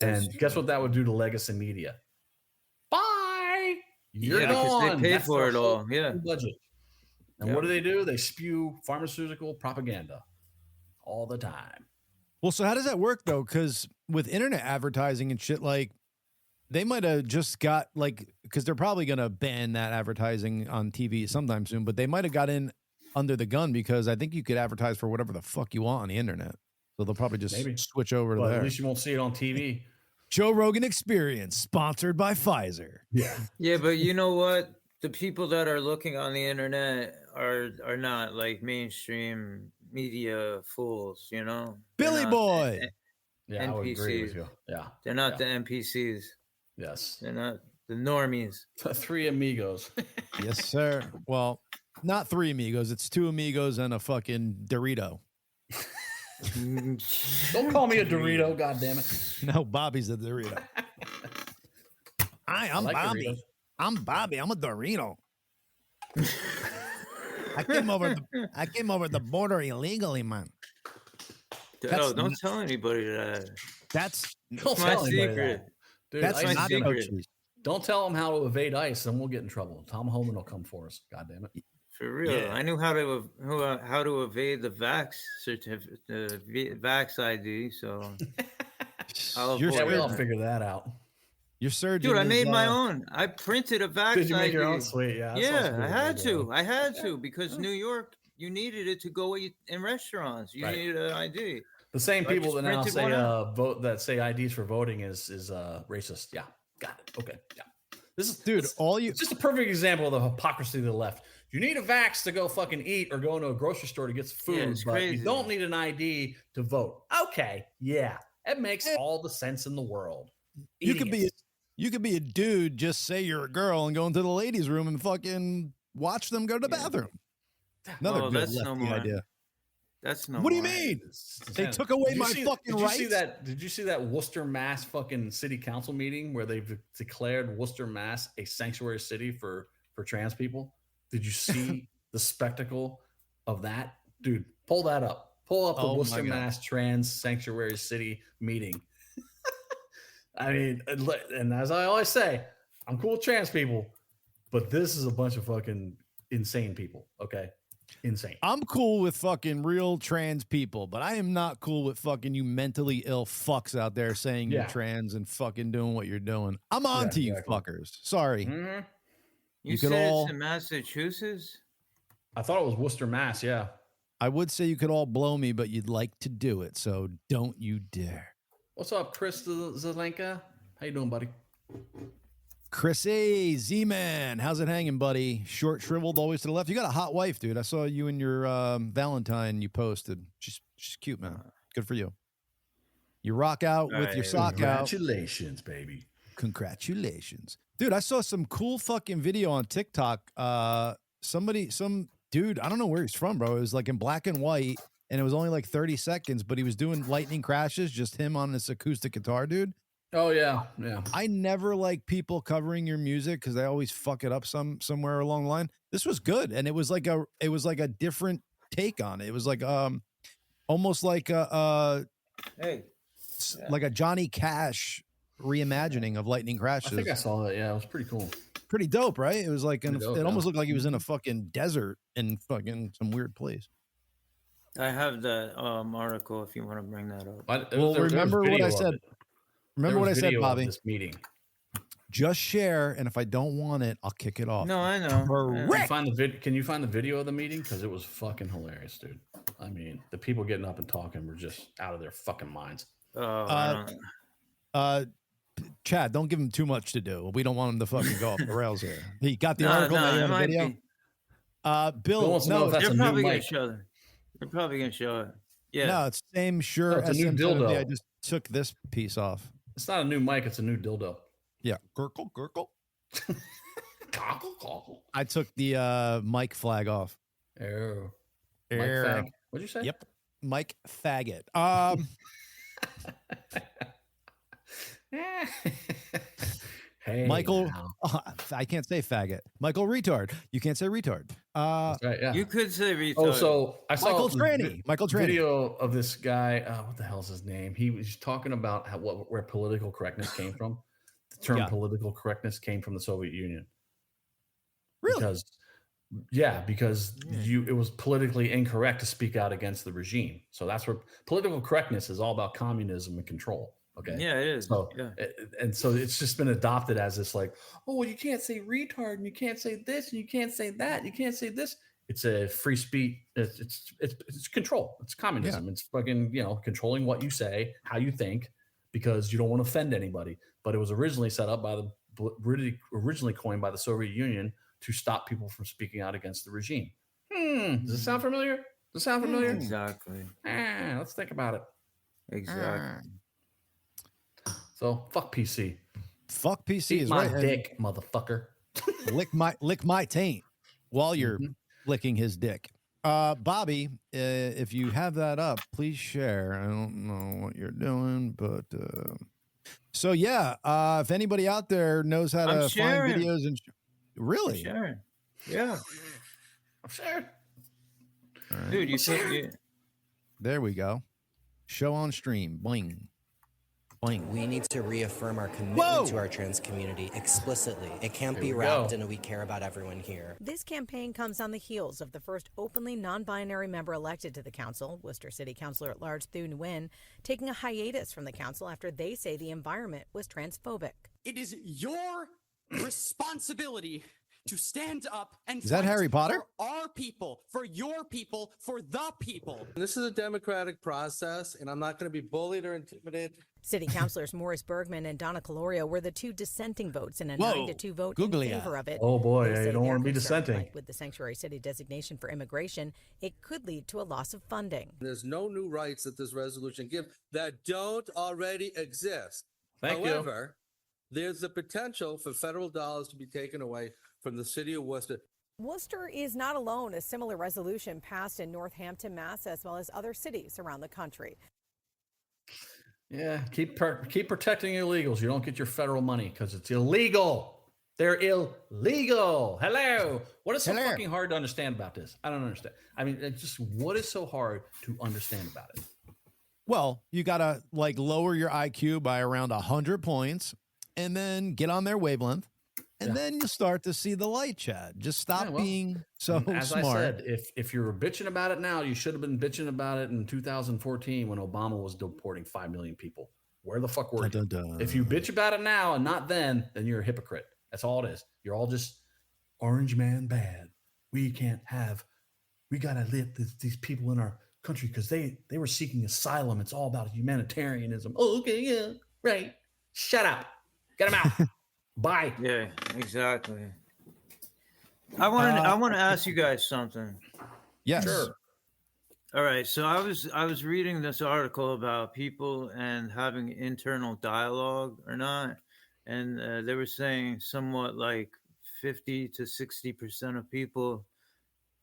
And guess what that would do to legacy media? Bye. You're gone. They pay for it all. Yeah. Budget. And what do? They spew pharmaceutical propaganda all the time. Well, so how does that work though? Because with internet advertising and shit, like they might have just got because they're probably going to ban that advertising on TV sometime soon, but they might have got in under the gun because I think you could advertise for whatever the fuck you want on the internet. So they'll probably just switch over to there. At least you won't see it on TV. Joe Rogan Experience, sponsored by Pfizer. Yeah. Yeah, but you know what? The people that are looking on the internet are not like mainstream media fools, you know? Billy Boy. Yeah, NPCs. I would agree with you. Yeah. They're not the NPCs. Yes. They're not the normies. 3 amigos. Yes, sir. Well, not 3 amigos. It's 2 amigos and a fucking Dorito. Don't call me a Dorito, goddammit. No, Bobby's a Dorito. Hi, I'm Bobby. Doritos. I'm Bobby. I'm a Dorito. I came over the border illegally, man. Don't tell anybody that. That's my secret. Dude, that's my secret. Don't tell them how to evade ICE, and we'll get in trouble. Tom Homan will come for us. God damn it. For real, yeah. I knew how to evade the vax certificate, the vax ID. So we all figure that out. Your surgeon, dude. I made my own. I printed a vax ID. Did you make your own? Sweet, yeah. Yeah, I had to. I had to because New York, you needed it to go in restaurants. You needed an ID. The same people that now say vote that say IDs for voting is racist. Yeah, got it. Okay, yeah. This is it's just a perfect example of the hypocrisy of the left. You need a vax to go fucking eat or go into a grocery store to get food, but crazy. You don't need an ID to vote. Okay, yeah, it makes all the sense in the world. You could be a dude, just say you're a girl and go into the ladies' room and fucking watch them go to the bathroom. Another good lefty idea. That's no. What do you mean? They took away my fucking rights. Did you see that Worcester, Mass fucking city council meeting where they've declared Worcester, Mass a sanctuary city for trans people? Did you see the spectacle of that? Dude, pull that up. Pull up the Worcester, Mass trans sanctuary city meeting. I mean, and as I always say, I'm cool with trans people, but this is a bunch of fucking insane people, okay? Insane. I'm cool with fucking real trans people, but I am not cool with fucking you mentally ill fucks out there saying you're trans and fucking doing what you're doing. I'm on to you fuckers. Sorry. Mm-hmm. You said it's in Massachusetts? I thought it was Worcester, Mass, yeah. I would say you could all blow me, but you'd like to do it, so don't you dare. What's up, Chris Zelenka? How you doing, buddy? Chrissy, Z-Man, how's it hanging, buddy? Short, shriveled, always to the left. You got a hot wife, dude. I saw you and your Valentine you posted. She's cute, man. Good for you. You rock out with your sock out. Congratulations, baby. Congratulations. Dude, I saw some cool fucking video on TikTok. Some dude, I don't know where he's from, bro. It was like in black and white, and it was only like 30 seconds, but he was doing lightning crashes, just him on this acoustic guitar, dude. Oh yeah, yeah. I never like people covering your music because they always fuck it up somewhere along the line. This was good, and it was like a different take on it. It was like almost like like a Johnny Cash reimagining of Lightning Crashes. I think I saw that. Yeah, it was pretty cool. Pretty dope, right? It was like it almost looked like he was in a fucking desert in fucking some weird place. I have that article if you want to bring that up. Remember what I said. Remember what I said, Bobby. This meeting. Just share, and if I don't want it, I'll kick it off. No, I know. Can you find the video of the meeting? Because it was fucking hilarious, dude. I mean, the people getting up and talking were just out of their fucking minds. Chad, don't give him too much to do. We don't want him to fucking go off the rails here. He got the article. No, the video. Bill wants to know if that's they're a probably new gonna mic. show it. They're probably gonna show it. Yeah. No, it's same shirt. No, it's a new dildo. I just took this piece off. It's not a new mic. It's a new dildo. Yeah, gurgle, gurgle. Cockle, cockle. I took the mic flag off. Oh, Mike Fag. What'd you say? Yep, Mike Faggot. Hey, Michael, I can't say faggot. Michael retard. You can't say retard. That's right, yeah. You could say retard. Oh, so I saw Michael Tranny. Michael Tranny. Video of this guy. What the hell's his name? He was talking about where political correctness came from. The term political correctness came from the Soviet Union. Really? Because it was politically incorrect to speak out against the regime. So that's where political correctness is all about communism and control. Okay. Yeah, it is. So, and so it's just been adopted as this like, oh, well, you can't say retard and you can't say this and you can't say that. You can't say this. It's a free speech. It's control. It's communism. Yeah. It's fucking, controlling what you say, how you think, because you don't want to offend anybody. But it was originally set up originally coined by the Soviet Union to stop people from speaking out against the regime. Does it sound familiar? Exactly. Let's think about it. Exactly. So fuck PC. Fuck PC is my right. dick, motherfucker. lick my taint while you're licking his dick. Bobby, if you have that up, please share. I don't know what you're doing, but so if anybody out there knows how to find videos and really, I'm sharing. Yeah, I'm sharing. Right. Dude, you can't. There we go. Show on stream. Bling. Bling. We need to reaffirm our commitment to our trans community explicitly. It can't be wrapped in a we care about everyone here. This campaign comes on the heels of the first openly non-binary member elected to the council, Worcester City Councilor at Large Thu Nguyen, taking a hiatus from the council after they say the environment was transphobic. It is your responsibility to stand up and is that Harry Potter? For our people, for your people, for the people. This is a democratic process, and I'm not going to be bullied or intimidated. City councilors Morris Bergman and Donna Calorio were the two dissenting votes in a 9-2 vote in favor of it. Oh boy, you don't want to be dissenting. With the sanctuary city designation for immigration, it could lead to a loss of funding. There's no new rights that this resolution gives that don't already exist. However, there's the potential for federal dollars to be taken away from the city of Worcester. Worcester is not alone. A similar resolution passed in Northampton, Mass, as well as other cities around the country. Yeah, keep protecting illegals. You don't get your federal money because it's illegal. They're illegal. Hello. What is so fucking hard to understand about this? I don't understand. I mean, it's just what is so hard to understand about it? Well, you gotta lower your IQ by around 100 points, and then get on their wavelength. And then you start to see the light, Chad. Just stop being so as smart. I said, if you're bitching about it now, you should have been bitching about it in 2014 when Obama was deporting 5 million people. Where the fuck were you? If you bitch about it now and not then you're a hypocrite. That's all it is. You're all just orange man bad. We gotta let these people in our country because they were seeking asylum. It's all about humanitarianism. Oh, okay, yeah, right. Shut up. Get them out. Bye. Yeah, exactly. I want to ask you guys something. Yes. Sure. All right. So I was reading this article about people and having internal dialogue or not, and they were saying somewhat like 50 to 60% of people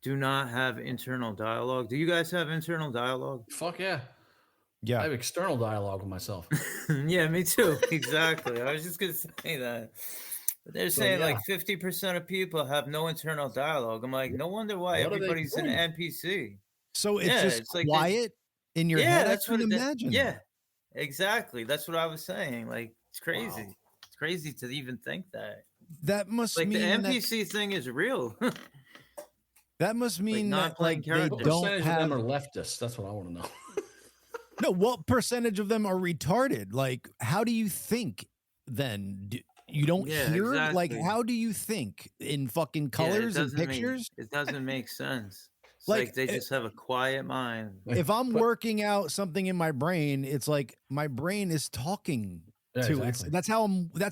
do not have internal dialogue. Do you guys have internal dialogue? Fuck yeah. Yeah. I have external dialogue with myself. Yeah, me too. Exactly. I was just going to say that. But they're saying like 50% of people have no internal dialogue. I'm like, no wonder why everybody's an NPC. So it's just quiet in your head. That's what imagine. Yeah, exactly. That's what I was saying. Like, it's crazy. Wow. It's crazy to even think that. That must mean the NPC thing is real. That must mean not that playing like they characters. What don't percentage have. of them are leftists? That's what I want to know. No, what percentage of them are retarded? Like, how do you think then? You don't hear? Like, exactly. how do you think in fucking Yeah, it colors and doesn't pictures? it doesn't make sense. It's Like, like they just have a quiet mind. If I'm working out something in my brain, it's like my brain is talking to it. exactly. That's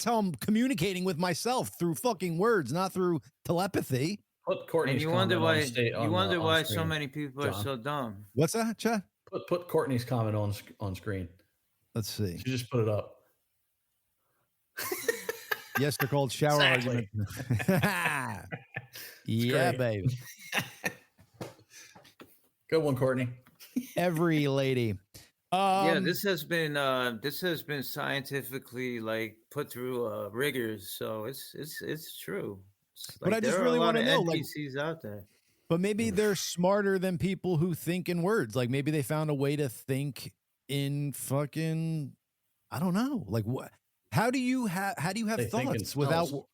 how I'm communicating with myself through fucking words, not through telepathy. Put Courtney's And you wonder comment why on so screen, many people are John. so dumb. What's that, Chad? Put Courtney's comment on screen. Let's see. She just put it up. Yes, they're called shower Exactly. arguments. Yeah, great. baby. Good one, Courtney. Every lady. Yeah, this has been scientifically like put through rigors, so it's true. But I just really want to know, like, NPCs out there. but maybe they're smarter than people who think in words. Like maybe they found a way to think in fucking, I don't know. Like what? How do you have They think in thoughts without? spells.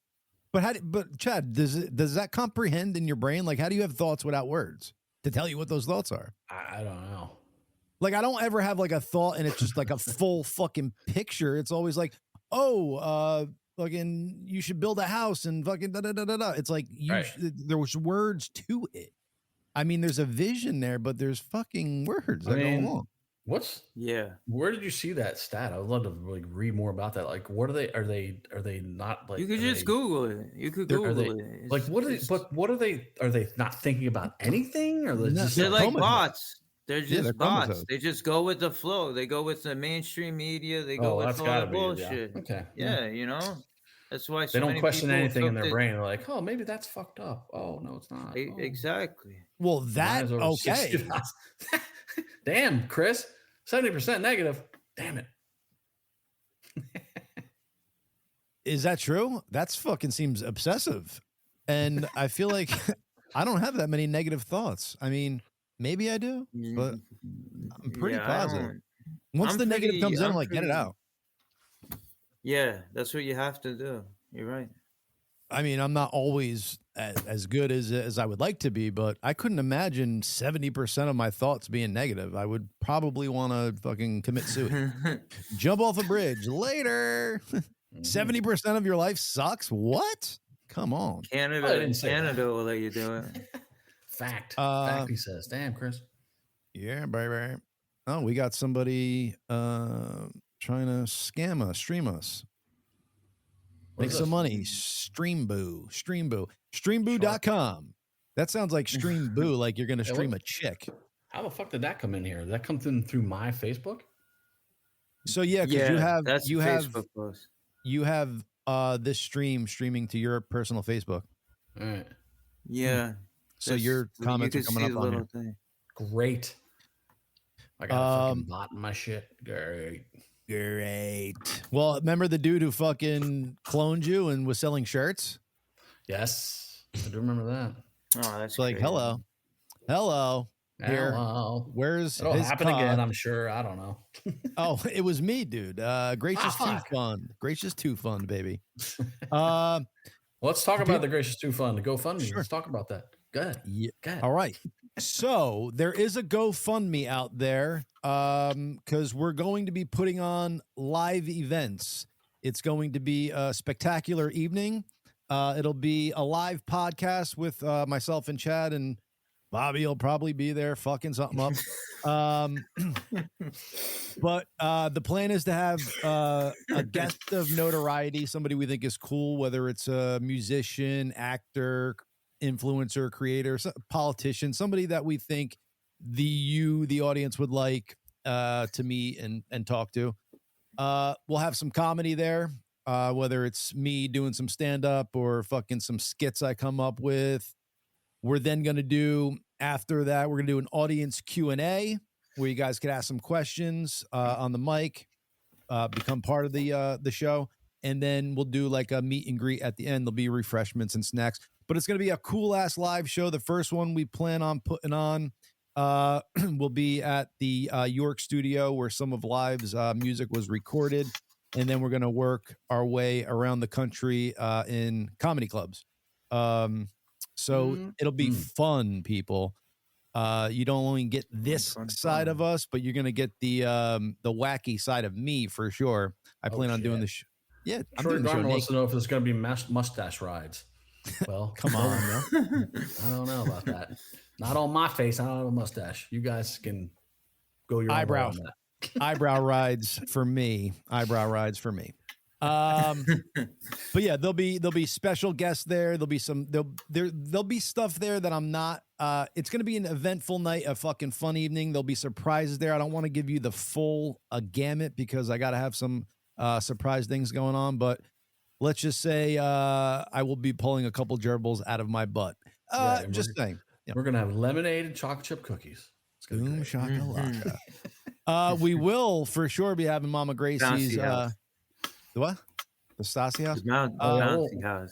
But Chad, does that comprehend in your brain? Like how do you have thoughts without words to tell you what those thoughts are? I don't know. Like I don't ever have like a thought and it's just like a full fucking picture. It's always like, fucking you should build a house and fucking da da da da da. It's like there was words to it. I mean, there's a vision there, but there's fucking words that go along. Where did you see that stat? I would love to like read more about that. Like, what are they? Are they not like? You could just Google it. You could Google it. Like, what are they? But what are they? Are they not thinking about anything? Or they're like bots. They're just they're bots. chromosomes. They just go with the flow. They go with the mainstream media. They go with that's all gotta the be it, bullshit. yeah. Okay. Yeah, you know. That's why They don't many question people anything in took their the- brain. They're like, oh, maybe that's fucked up. Oh, no, it's not. Oh. Exactly. Well, that Mine's over okay. 60,000. Damn, Chris, 70% negative. Damn it. Is that true? That's fucking seems obsessive. And I feel like I don't have that many negative thoughts. I mean, maybe I do, but I'm pretty Yeah, I positive. don't- Once I'm the negative pretty- comes in, I'm I'm like, get it pretty- out. Yeah, that's what you have to do. You're right. I mean, I'm not always as good as I would like to be, but I couldn't imagine 70% of my thoughts being negative. I would probably want to fucking commit suicide. Jump off a bridge later. 70% of your life sucks? What? Come on. Canada will let you do it. Fact. Fact, he says. Damn, Chris. Yeah, baby. Oh, we got somebody trying to scam us, stream us. Make some money. Streamboo. Streamboo.com. That sounds like stream boo, like you're going to stream a chick. How the fuck did that come in here? Did that come through my Facebook? So yeah, because that's you a have Facebook post. you have this streaming to your personal Facebook. All right. Yeah. So your comments are coming up on here. Thing. Great. I got a fucking bot in my shit. Great. Well, remember the dude who fucking cloned you and was selling shirts? Yes, I do remember that. Oh, that's like, crazy. hello. Here. Hello. Where's It'll his happen cock? again, I'm sure. I don't know. Oh, it was me, dude. Gracious Too fuck. Fund. Gracious Too Fund, baby. Let's talk about the Gracious Too Fund, the GoFundMe. Sure. Let's talk about that. Go ahead. Yeah. Go ahead. All right. So there is a GoFundMe out there because we're going to be putting on live events. It's going to be a spectacular evening. It'll be a live podcast with myself and Chad, and Bobby will probably be there fucking something up. But the plan is to have a guest of notoriety, somebody we think is cool, whether it's a musician, actor, influencer, creator, politician, somebody that we think the audience would like to meet and talk to. We'll have some comedy there, whether it's me doing some stand-up or fucking some skits I come up with. We're then going to do, after that, we're going to do an audience Q&A where you guys could ask some questions on the mic, become part of the show. And then we'll do like a meet and greet at the end. There'll be refreshments and snacks. But it's going to be a cool-ass live show. The first one we plan on putting on will be at the York studio where some of Live's music was recorded. And then we're going to work our way around the country in comedy clubs. So it'll be fun, people. You don't only get this side of us, but you're gonna get the wacky side of me for sure. I plan on doing this. Yeah, I'm Troy doing the show Garner wants naked. to know if there's going to be mustache rides. Well, Come on. I don't know about that. Not on my face. I don't have a mustache. You guys can go your own way Eyebrow on that. eyebrow rides for me. Eyebrow rides for me. But yeah, there'll be special guests there. There'll be stuff there that I'm not. It's gonna be an eventful night, a fucking fun evening. There'll be surprises there. I don't want to give you the full gamut because I gotta have some surprise things going on. But let's just say I will be pulling a couple gerbils out of my butt. Just saying. Yeah. We're gonna have lemonade and chocolate chip cookies. Boom shakalaka. We will for sure be having Mama Gracey's. What? The Stassi house?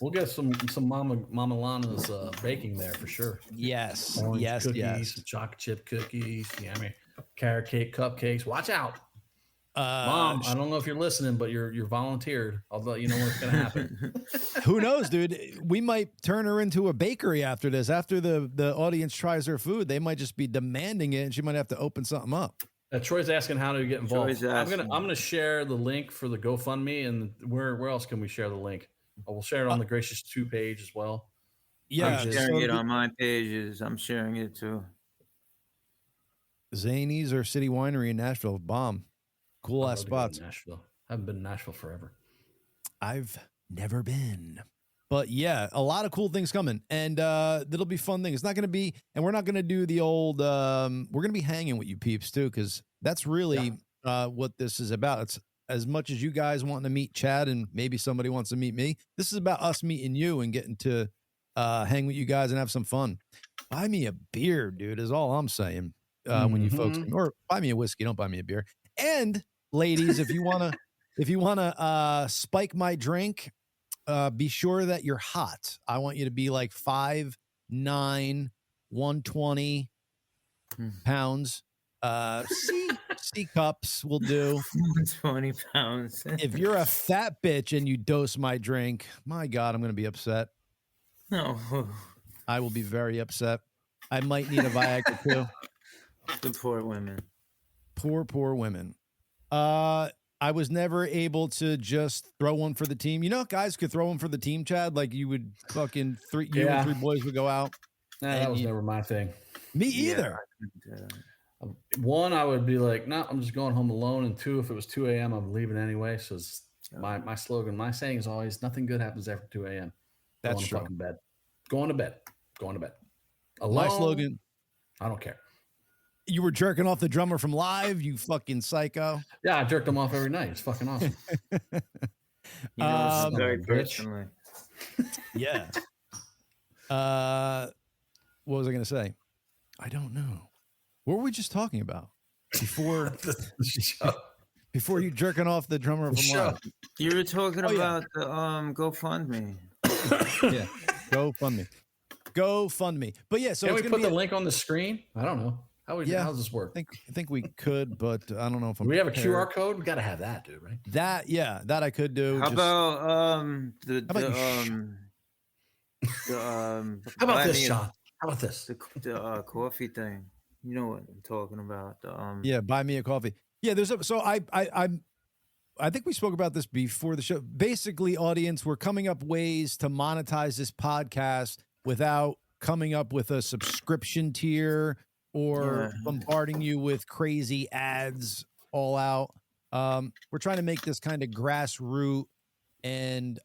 We'll get some Mama Lana's baking there for sure. Yes. Orange Yes. cookies, Yes. chocolate chip cookies, yummy carrot cake, cupcakes. Watch out. Mom, I don't know if you're listening, but you're volunteered. I'll let you know what's gonna happen. Who knows, dude? We might turn her into a bakery after this. After the audience tries her food, they might just be demanding it, and she might have to open something up. Troy's asking how to get involved. Troy's I'm gonna share the link for the GoFundMe, and where else can we share the link? We'll share it on the Gracious 2 page as well. Yeah, I'm sharing it on my pages. I'm sharing it too. Zanies or City Winery in Nashville, bomb, cool ass spots. Nashville. I haven't been to Nashville forever. I've never been. But yeah, a lot of cool things coming, and that'll be fun thing. It's not going to be, and we're not going to do the old. We're going to be hanging with you peeps too, because that's really what this is about. It's as much as you guys wanting to meet Chad, and maybe somebody wants to meet me. This is about us meeting you and getting to hang with you guys and have some fun. Buy me a beer, dude. Is all I'm saying. When you folks, or buy me a whiskey. Don't buy me a beer. And ladies, if you wanna spike my drink. Be sure that you're hot. I want you to be like 5'9", 120 pounds. C cups will do. 120 pounds. If you're a fat bitch and you dose my drink, my God, I'm going to be upset. No. I will be very upset. I might need a Viagra too. The poor women. Poor women. I was never able to just throw one for the team. You know, guys could throw one for the team, Chad. Like you would fucking you and 3 boys would go out. Nah, that was never my thing. Me either. One, I would be like, no, I'm just going home alone. And 2, if it was 2 a.m., I'm leaving anyway. So my slogan, my saying is always, nothing good happens after 2 a.m. That's true. Going to bed. Alone, My slogan. I don't care. You were jerking off the drummer from Live, you fucking psycho. Yeah, I jerked him off every night. It's fucking awesome. Very personally. Yeah. What was I going to say? I don't know. What were we just talking about before? Before you jerking off the drummer from Live? You were talking about the GoFundMe. Yeah, GoFundMe. But yeah, so can it's we put the link on the screen? I don't know. How does this work? I think we could, but I don't know if I'm. We have a QR code. We got to have that, dude. Right? That I could do. How about How about this, Sean? How about this? The coffee thing. You know what I'm talking about. Yeah, buy me a coffee. Yeah, I think we spoke about this before the show. Basically, audience, we're coming up ways to monetize this podcast without coming up with a subscription tier or bombarding you with crazy ads all out. We're trying to make this kind of grassroots and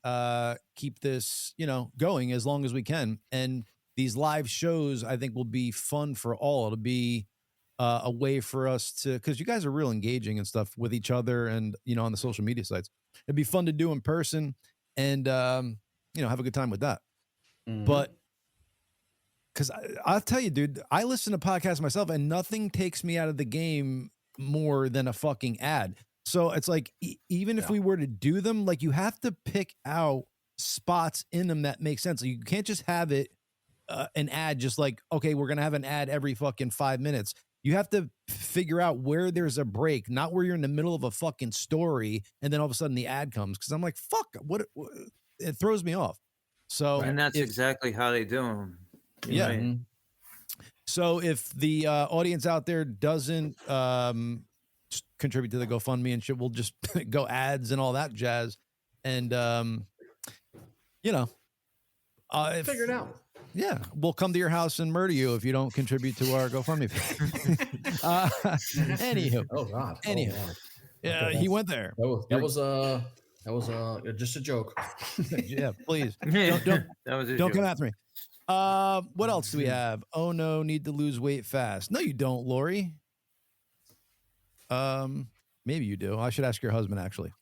keep this, going as long as we can. And these live shows, I think, will be fun for all. It'll be a way for us to, because you guys are real engaging and stuff with each other and, on the social media sites. It'd be fun to do in person and, have a good time with that. Mm-hmm. But because I'll tell you, dude, I listen to podcasts myself and nothing takes me out of the game more than a fucking ad. So it's like, even if we were to do them, like you have to pick out spots in them that make sense. You can't just have it, an ad, just like, okay, we're going to have an ad every fucking 5 minutes. You have to figure out where there's a break, not where you're in the middle of a fucking story. And then all of a sudden the ad comes. Cause I'm like, fuck, what it throws me off. So, and that's exactly how they do them. Yeah. Right. So if the audience out there doesn't contribute to the GoFundMe and shit, we'll just go ads and all that jazz. And, figure it out. Yeah, we'll come to your house and murder you if you don't contribute to our GoFundMe page. Anywho. Oh, God. Anywho. Oh, Yeah, okay, he went there. That was just a joke. Yeah, please. That was a Don't joke. come after me. What else do we have? Oh no, need to lose weight fast. No, you don't, Lori. Maybe you do. I should ask your husband actually.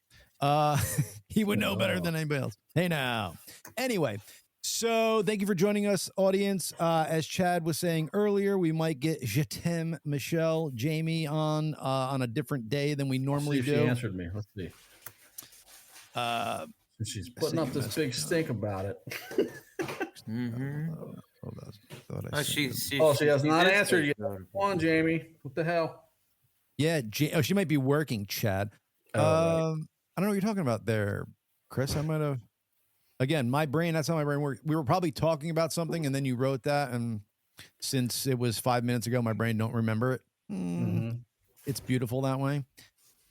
He would know better than anybody else. Hey now. Anyway, so thank you for joining us, audience. As Chad was saying earlier, we might get Je t'aime Michelle Jamie on a different day than we normally do. She answered me. Let's see. She's putting up this big stink about it. She has not answered yet. Come on, Jamie. What the hell? Yeah, she might be working, Chad. Right. I don't know what you're talking about there, Chris. I might have. Again, my brain, that's how my brain works. We were probably talking about something, and then you wrote that, and since it was 5 minutes ago, my brain don't remember it. It's beautiful that way.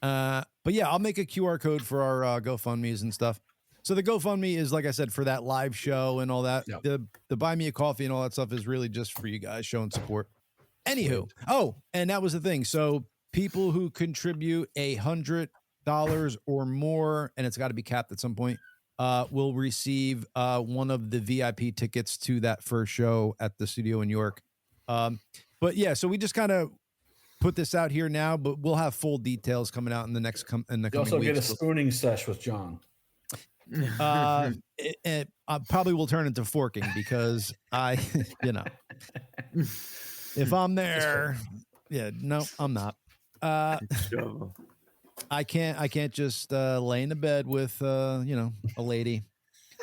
But yeah, I'll make a QR code for our GoFundMes and stuff. So the GoFundMe is, like I said, for that live show and all that. Yep. The buy me a coffee and all that stuff is really just for you guys showing support. Anywho, and that was the thing. So people who contribute $100 or more, and it's got to be capped at some point, will receive one of the VIP tickets to that first show at the studio in York. But yeah, so we just kind of put this out here now, but we'll have full details coming out in the next coming weeks. You also get a spooning sesh with John. It probably will turn into forking because if I'm there, no, I'm not. I can't just lay in the bed with a lady.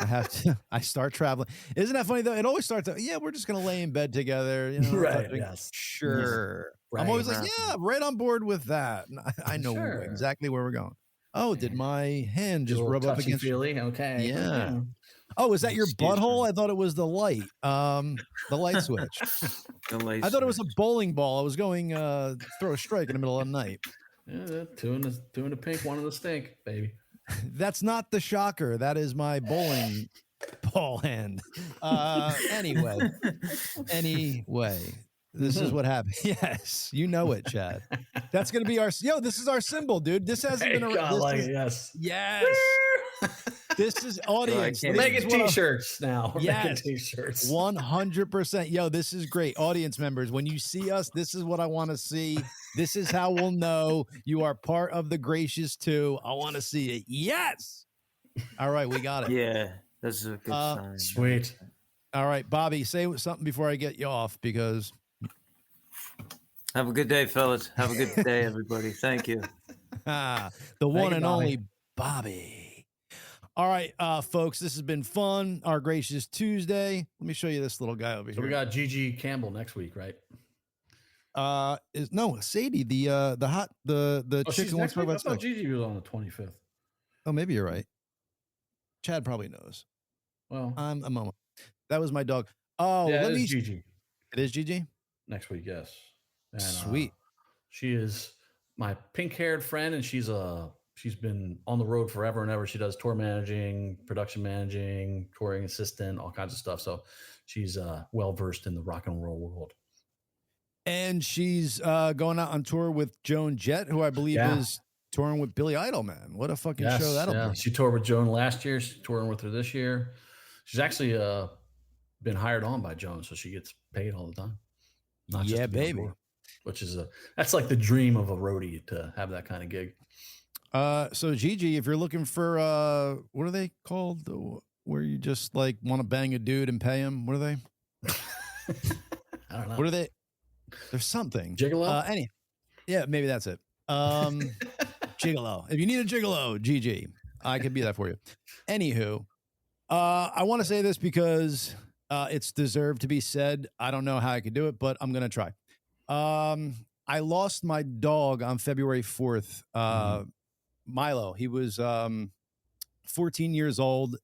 I start traveling. Isn't that funny though? It always starts out, we're just gonna lay in bed together, right? Yes. Sure. Right. I'm always like, right on board with that. I know exactly where we're going. Oh, did my hand just rub up against feely? Okay. Yeah. Oh, is that your butthole? I thought it was the light. The light switch. I thought it was a bowling ball. I was going throw a strike in the middle of the night. Yeah, two in the pink, one in the stink, baby. That's not the shocker. That is my bowling ball hand. Anyway, this is what happened. Yes, you know it, Chad. That's gonna be our this is our symbol, dude. This hasn't been around. Yes. This is audience. We're making t-shirts now. We're making t-shirts. 100%. Yo, this is great. Audience members, when you see us, this is what I want to see. This is how we'll know you are part of the Gracious 2. I want to see it. Yes. All right, we got it. Yeah, that's a good sign. Sweet. All right, Bobby, say something before I get you off because. Have a good day, fellas. Have a good day, everybody. Thank you. The one and only Bobby. All right, folks, this has been fun. Our Gracious Tuesday. Let me show you this little guy over here. So we got Gigi Campbell next week, right? Sadie, the chick who wants to talk about stuff. Gigi was on the 25th. Oh, maybe you're right. Chad probably knows. Well, I'm a moment. That was my dog. Oh, yeah, it is Gigi. It is Gigi? Next week, yes. And, sweet. She is my pink-haired friend, and she's been on the road forever and ever. She does tour managing, production managing, touring assistant, all kinds of stuff. So she's well-versed in the rock and roll world. And she's going out on tour with Joan Jett, who I believe is touring with Billy Idol, man. What a fucking show that'll be. She toured with Joan last year. She's touring with her this year. She's actually been hired on by Joan, so she gets paid all the time. Not just to be on tour, which is that's like the dream of a roadie to have that kind of gig. So Gigi, if you're looking for what are they called? Where you just like want to bang a dude and pay him? What are they? I don't know. What are they? There's something. Gigolo? Maybe that's it. Gigolo. If you need a gigolo, Gigi, I can be that for you. Anywho, I want to say this because it's deserved to be said. I don't know how I could do it, but I'm gonna try. I lost my dog on February 4th. Milo. He was 14 years old,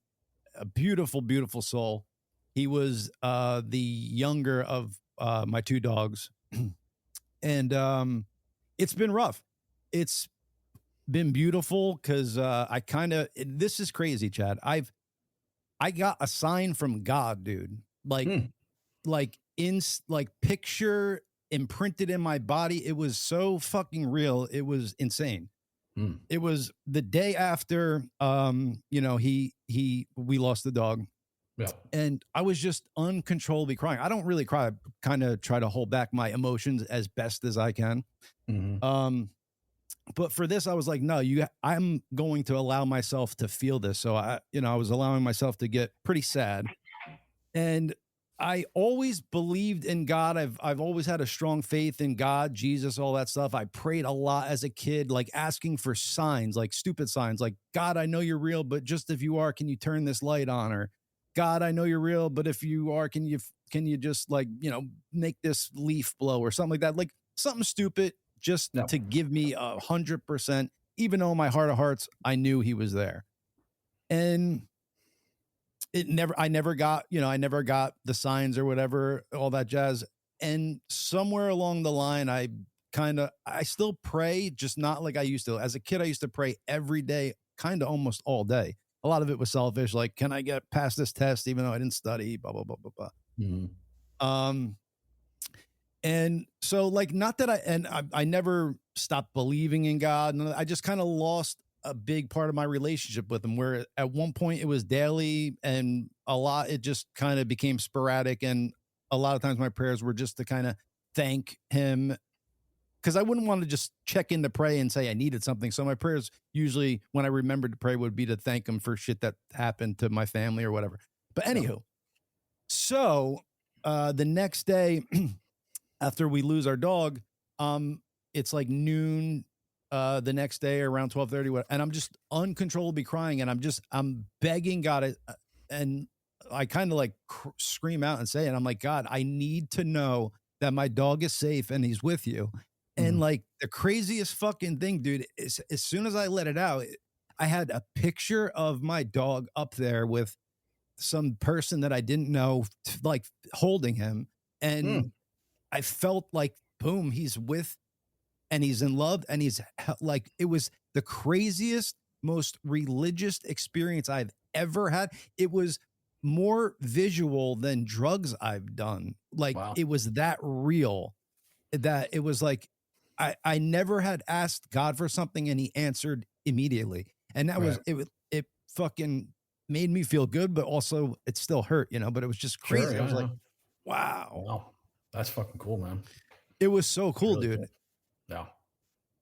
a beautiful, beautiful soul. He was the younger of my two dogs. And it's been rough. It's been beautiful because this is crazy, Chad. I got a sign from God, dude. Like picture imprinted in my body. It was so fucking real. It was insane. It was the day after we lost the dog. Yeah. And I was just uncontrollably crying. I don't really cry. I kind of try to hold back my emotions as best as I can. But for this, I was like, no, I'm going to allow myself to feel this. So I was allowing myself to get pretty sad. And I always believed in God. I've always had a strong faith in God, Jesus, all that stuff. I prayed a lot as a kid, like asking for signs, like stupid signs, like, God, I know you're real, but just if you are, can you turn this light on? Or God, I know you're real, but if you are, can you just make this leaf blow or something like that? Like something stupid just to give me 100%, even though in my heart of hearts, I knew he was there. And I never got the signs or whatever, all that jazz. And somewhere along the line, I still pray, just not like I used to. As a kid, I used to pray every day, kind of almost all day. A lot of it was selfish. Like, can I get past this test, even though I didn't study, blah, blah, blah, blah, blah. And so like, not that I never stopped believing in God. And I just kind of lost a big part of my relationship with him, where at one point it was daily and it just kind of became sporadic. And a lot of times my prayers were just to kind of thank him, because I wouldn't want to just check in to pray and say I needed something. So my prayers usually, when I remembered to pray, would be to thank him for shit that happened to my family or whatever. But anywho, so the next day after we lose our dog, it's like noon the next day, around 12:30, and I'm just uncontrollably crying, and I'm begging God, and I kind of like scream out and say it. I'm like, God, I need to know that my dog is safe and he's with you. And like the craziest fucking thing, dude, is as soon as I let it out, I had a picture of my dog up there with some person that I didn't know, like holding him. And I felt like, boom, he's with, and he's in love, and he's like, it was the craziest, most religious experience I've ever had. It was more visual than drugs I've done. Like, It was that real, that it was like, I never had asked God for something and he answered immediately. And that was, it fucking made me feel good, but also it still hurt, but it was just crazy. Sure, yeah, I was like, wow. Wow. That's fucking cool, man. It was so cool, really, dude. Cool. Yeah.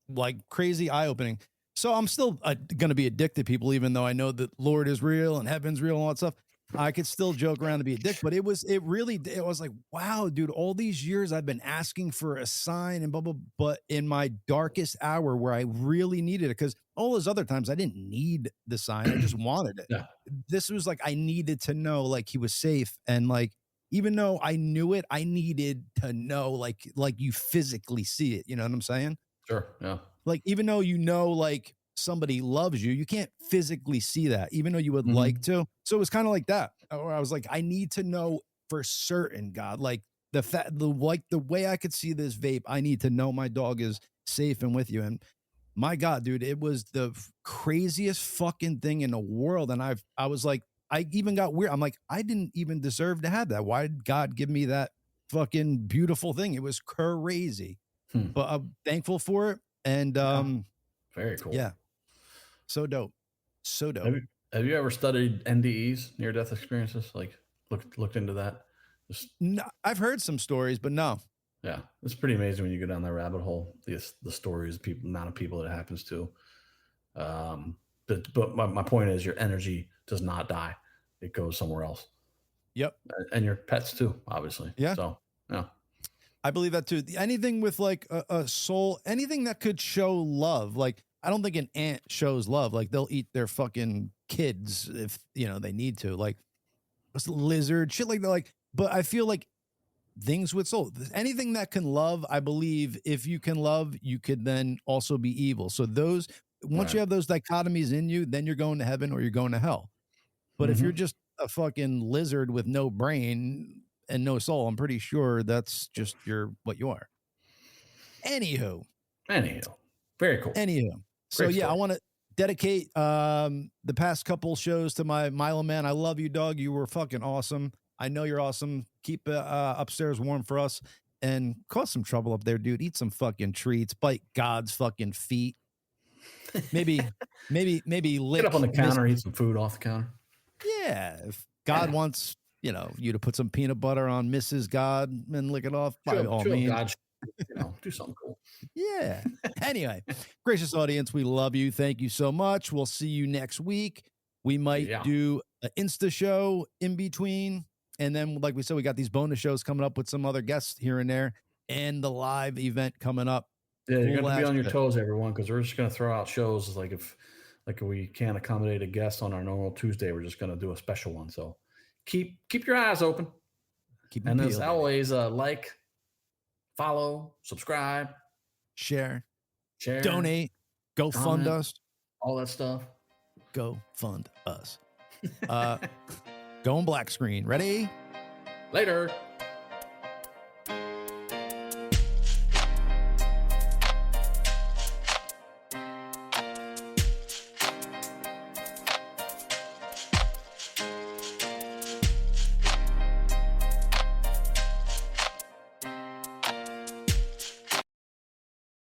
Like crazy eye-opening. So I'm still going to be addicted to people, even though I know that Lord is real and heaven's real and all that stuff. I could still joke around to be a dick, but it was like, wow, dude, all these years I've been asking for a sign and blah, blah, but in my darkest hour where I really needed it, because all those other times I didn't need the sign. I just wanted it. Yeah. This was like, I needed to know, like, he was safe. And like, even though I knew it, I needed to know, like you physically see it. You know what I'm saying? Sure. Yeah. Like, even though, like somebody loves you, you can't physically see that, even though you would like to. So it was kind of like that, where I was like, I need to know for certain, God, like the way I could see this vape, I need to know my dog is safe and with you. And my God, dude, it was the craziest fucking thing in the world. And I was like, I even got weird. I'm like, I didn't even deserve to have that. Why did God give me that fucking beautiful thing? It was crazy, but I'm thankful for it. And very cool. Yeah. So dope. So dope. Have you ever studied NDEs, near-death experiences? Like looked into that? No, I've heard some stories, but no. Yeah, it's pretty amazing when you go down that rabbit hole. The stories, amount of people it happens to. But my point is, your energy does not die; it goes somewhere else. Yep. And your pets too, obviously. Yeah. So yeah. I believe that too. Anything with like a soul, anything that could show love. Like, I don't think an ant shows love. Like, they'll eat their fucking kids if they need to. Like, lizard shit like that. Like, but I feel like things with soul, anything that can love, I believe if you can love, you could then also be evil. So once you have those dichotomies in you, then you're going to heaven or you're going to hell. But if you're just a fucking lizard with no brain and no soul. I'm pretty sure that's just what you are. Anywho, very cool. So Great yeah, story. I want to dedicate the past couple shows to my Milo man. I love you, dog. You were fucking awesome. I know you're awesome. Keep upstairs warm for us and cause some trouble up there, dude. Eat some fucking treats. Bite God's fucking feet. Maybe lick. Get up on the counter, eat some food off the counter. Yeah, if God wants, you to put some peanut butter on Mrs. God and lick it off, by all means. God, do something cool. Yeah. Anyway, gracious audience, we love you. Thank you so much. We'll see you next week. We might do an Insta show in between. And then, like we said, we got these bonus shows coming up with some other guests here and there and the live event coming up. Yeah, you're going to be on your toes, everyone, because we're just going to throw out shows if we can't accommodate a guest on our normal Tuesday, we're just going to do a special one. So keep your eyes open. And as always, like, follow, subscribe, share, donate, go fund us, all that stuff. Go fund us. Go on black screen. Ready? Later.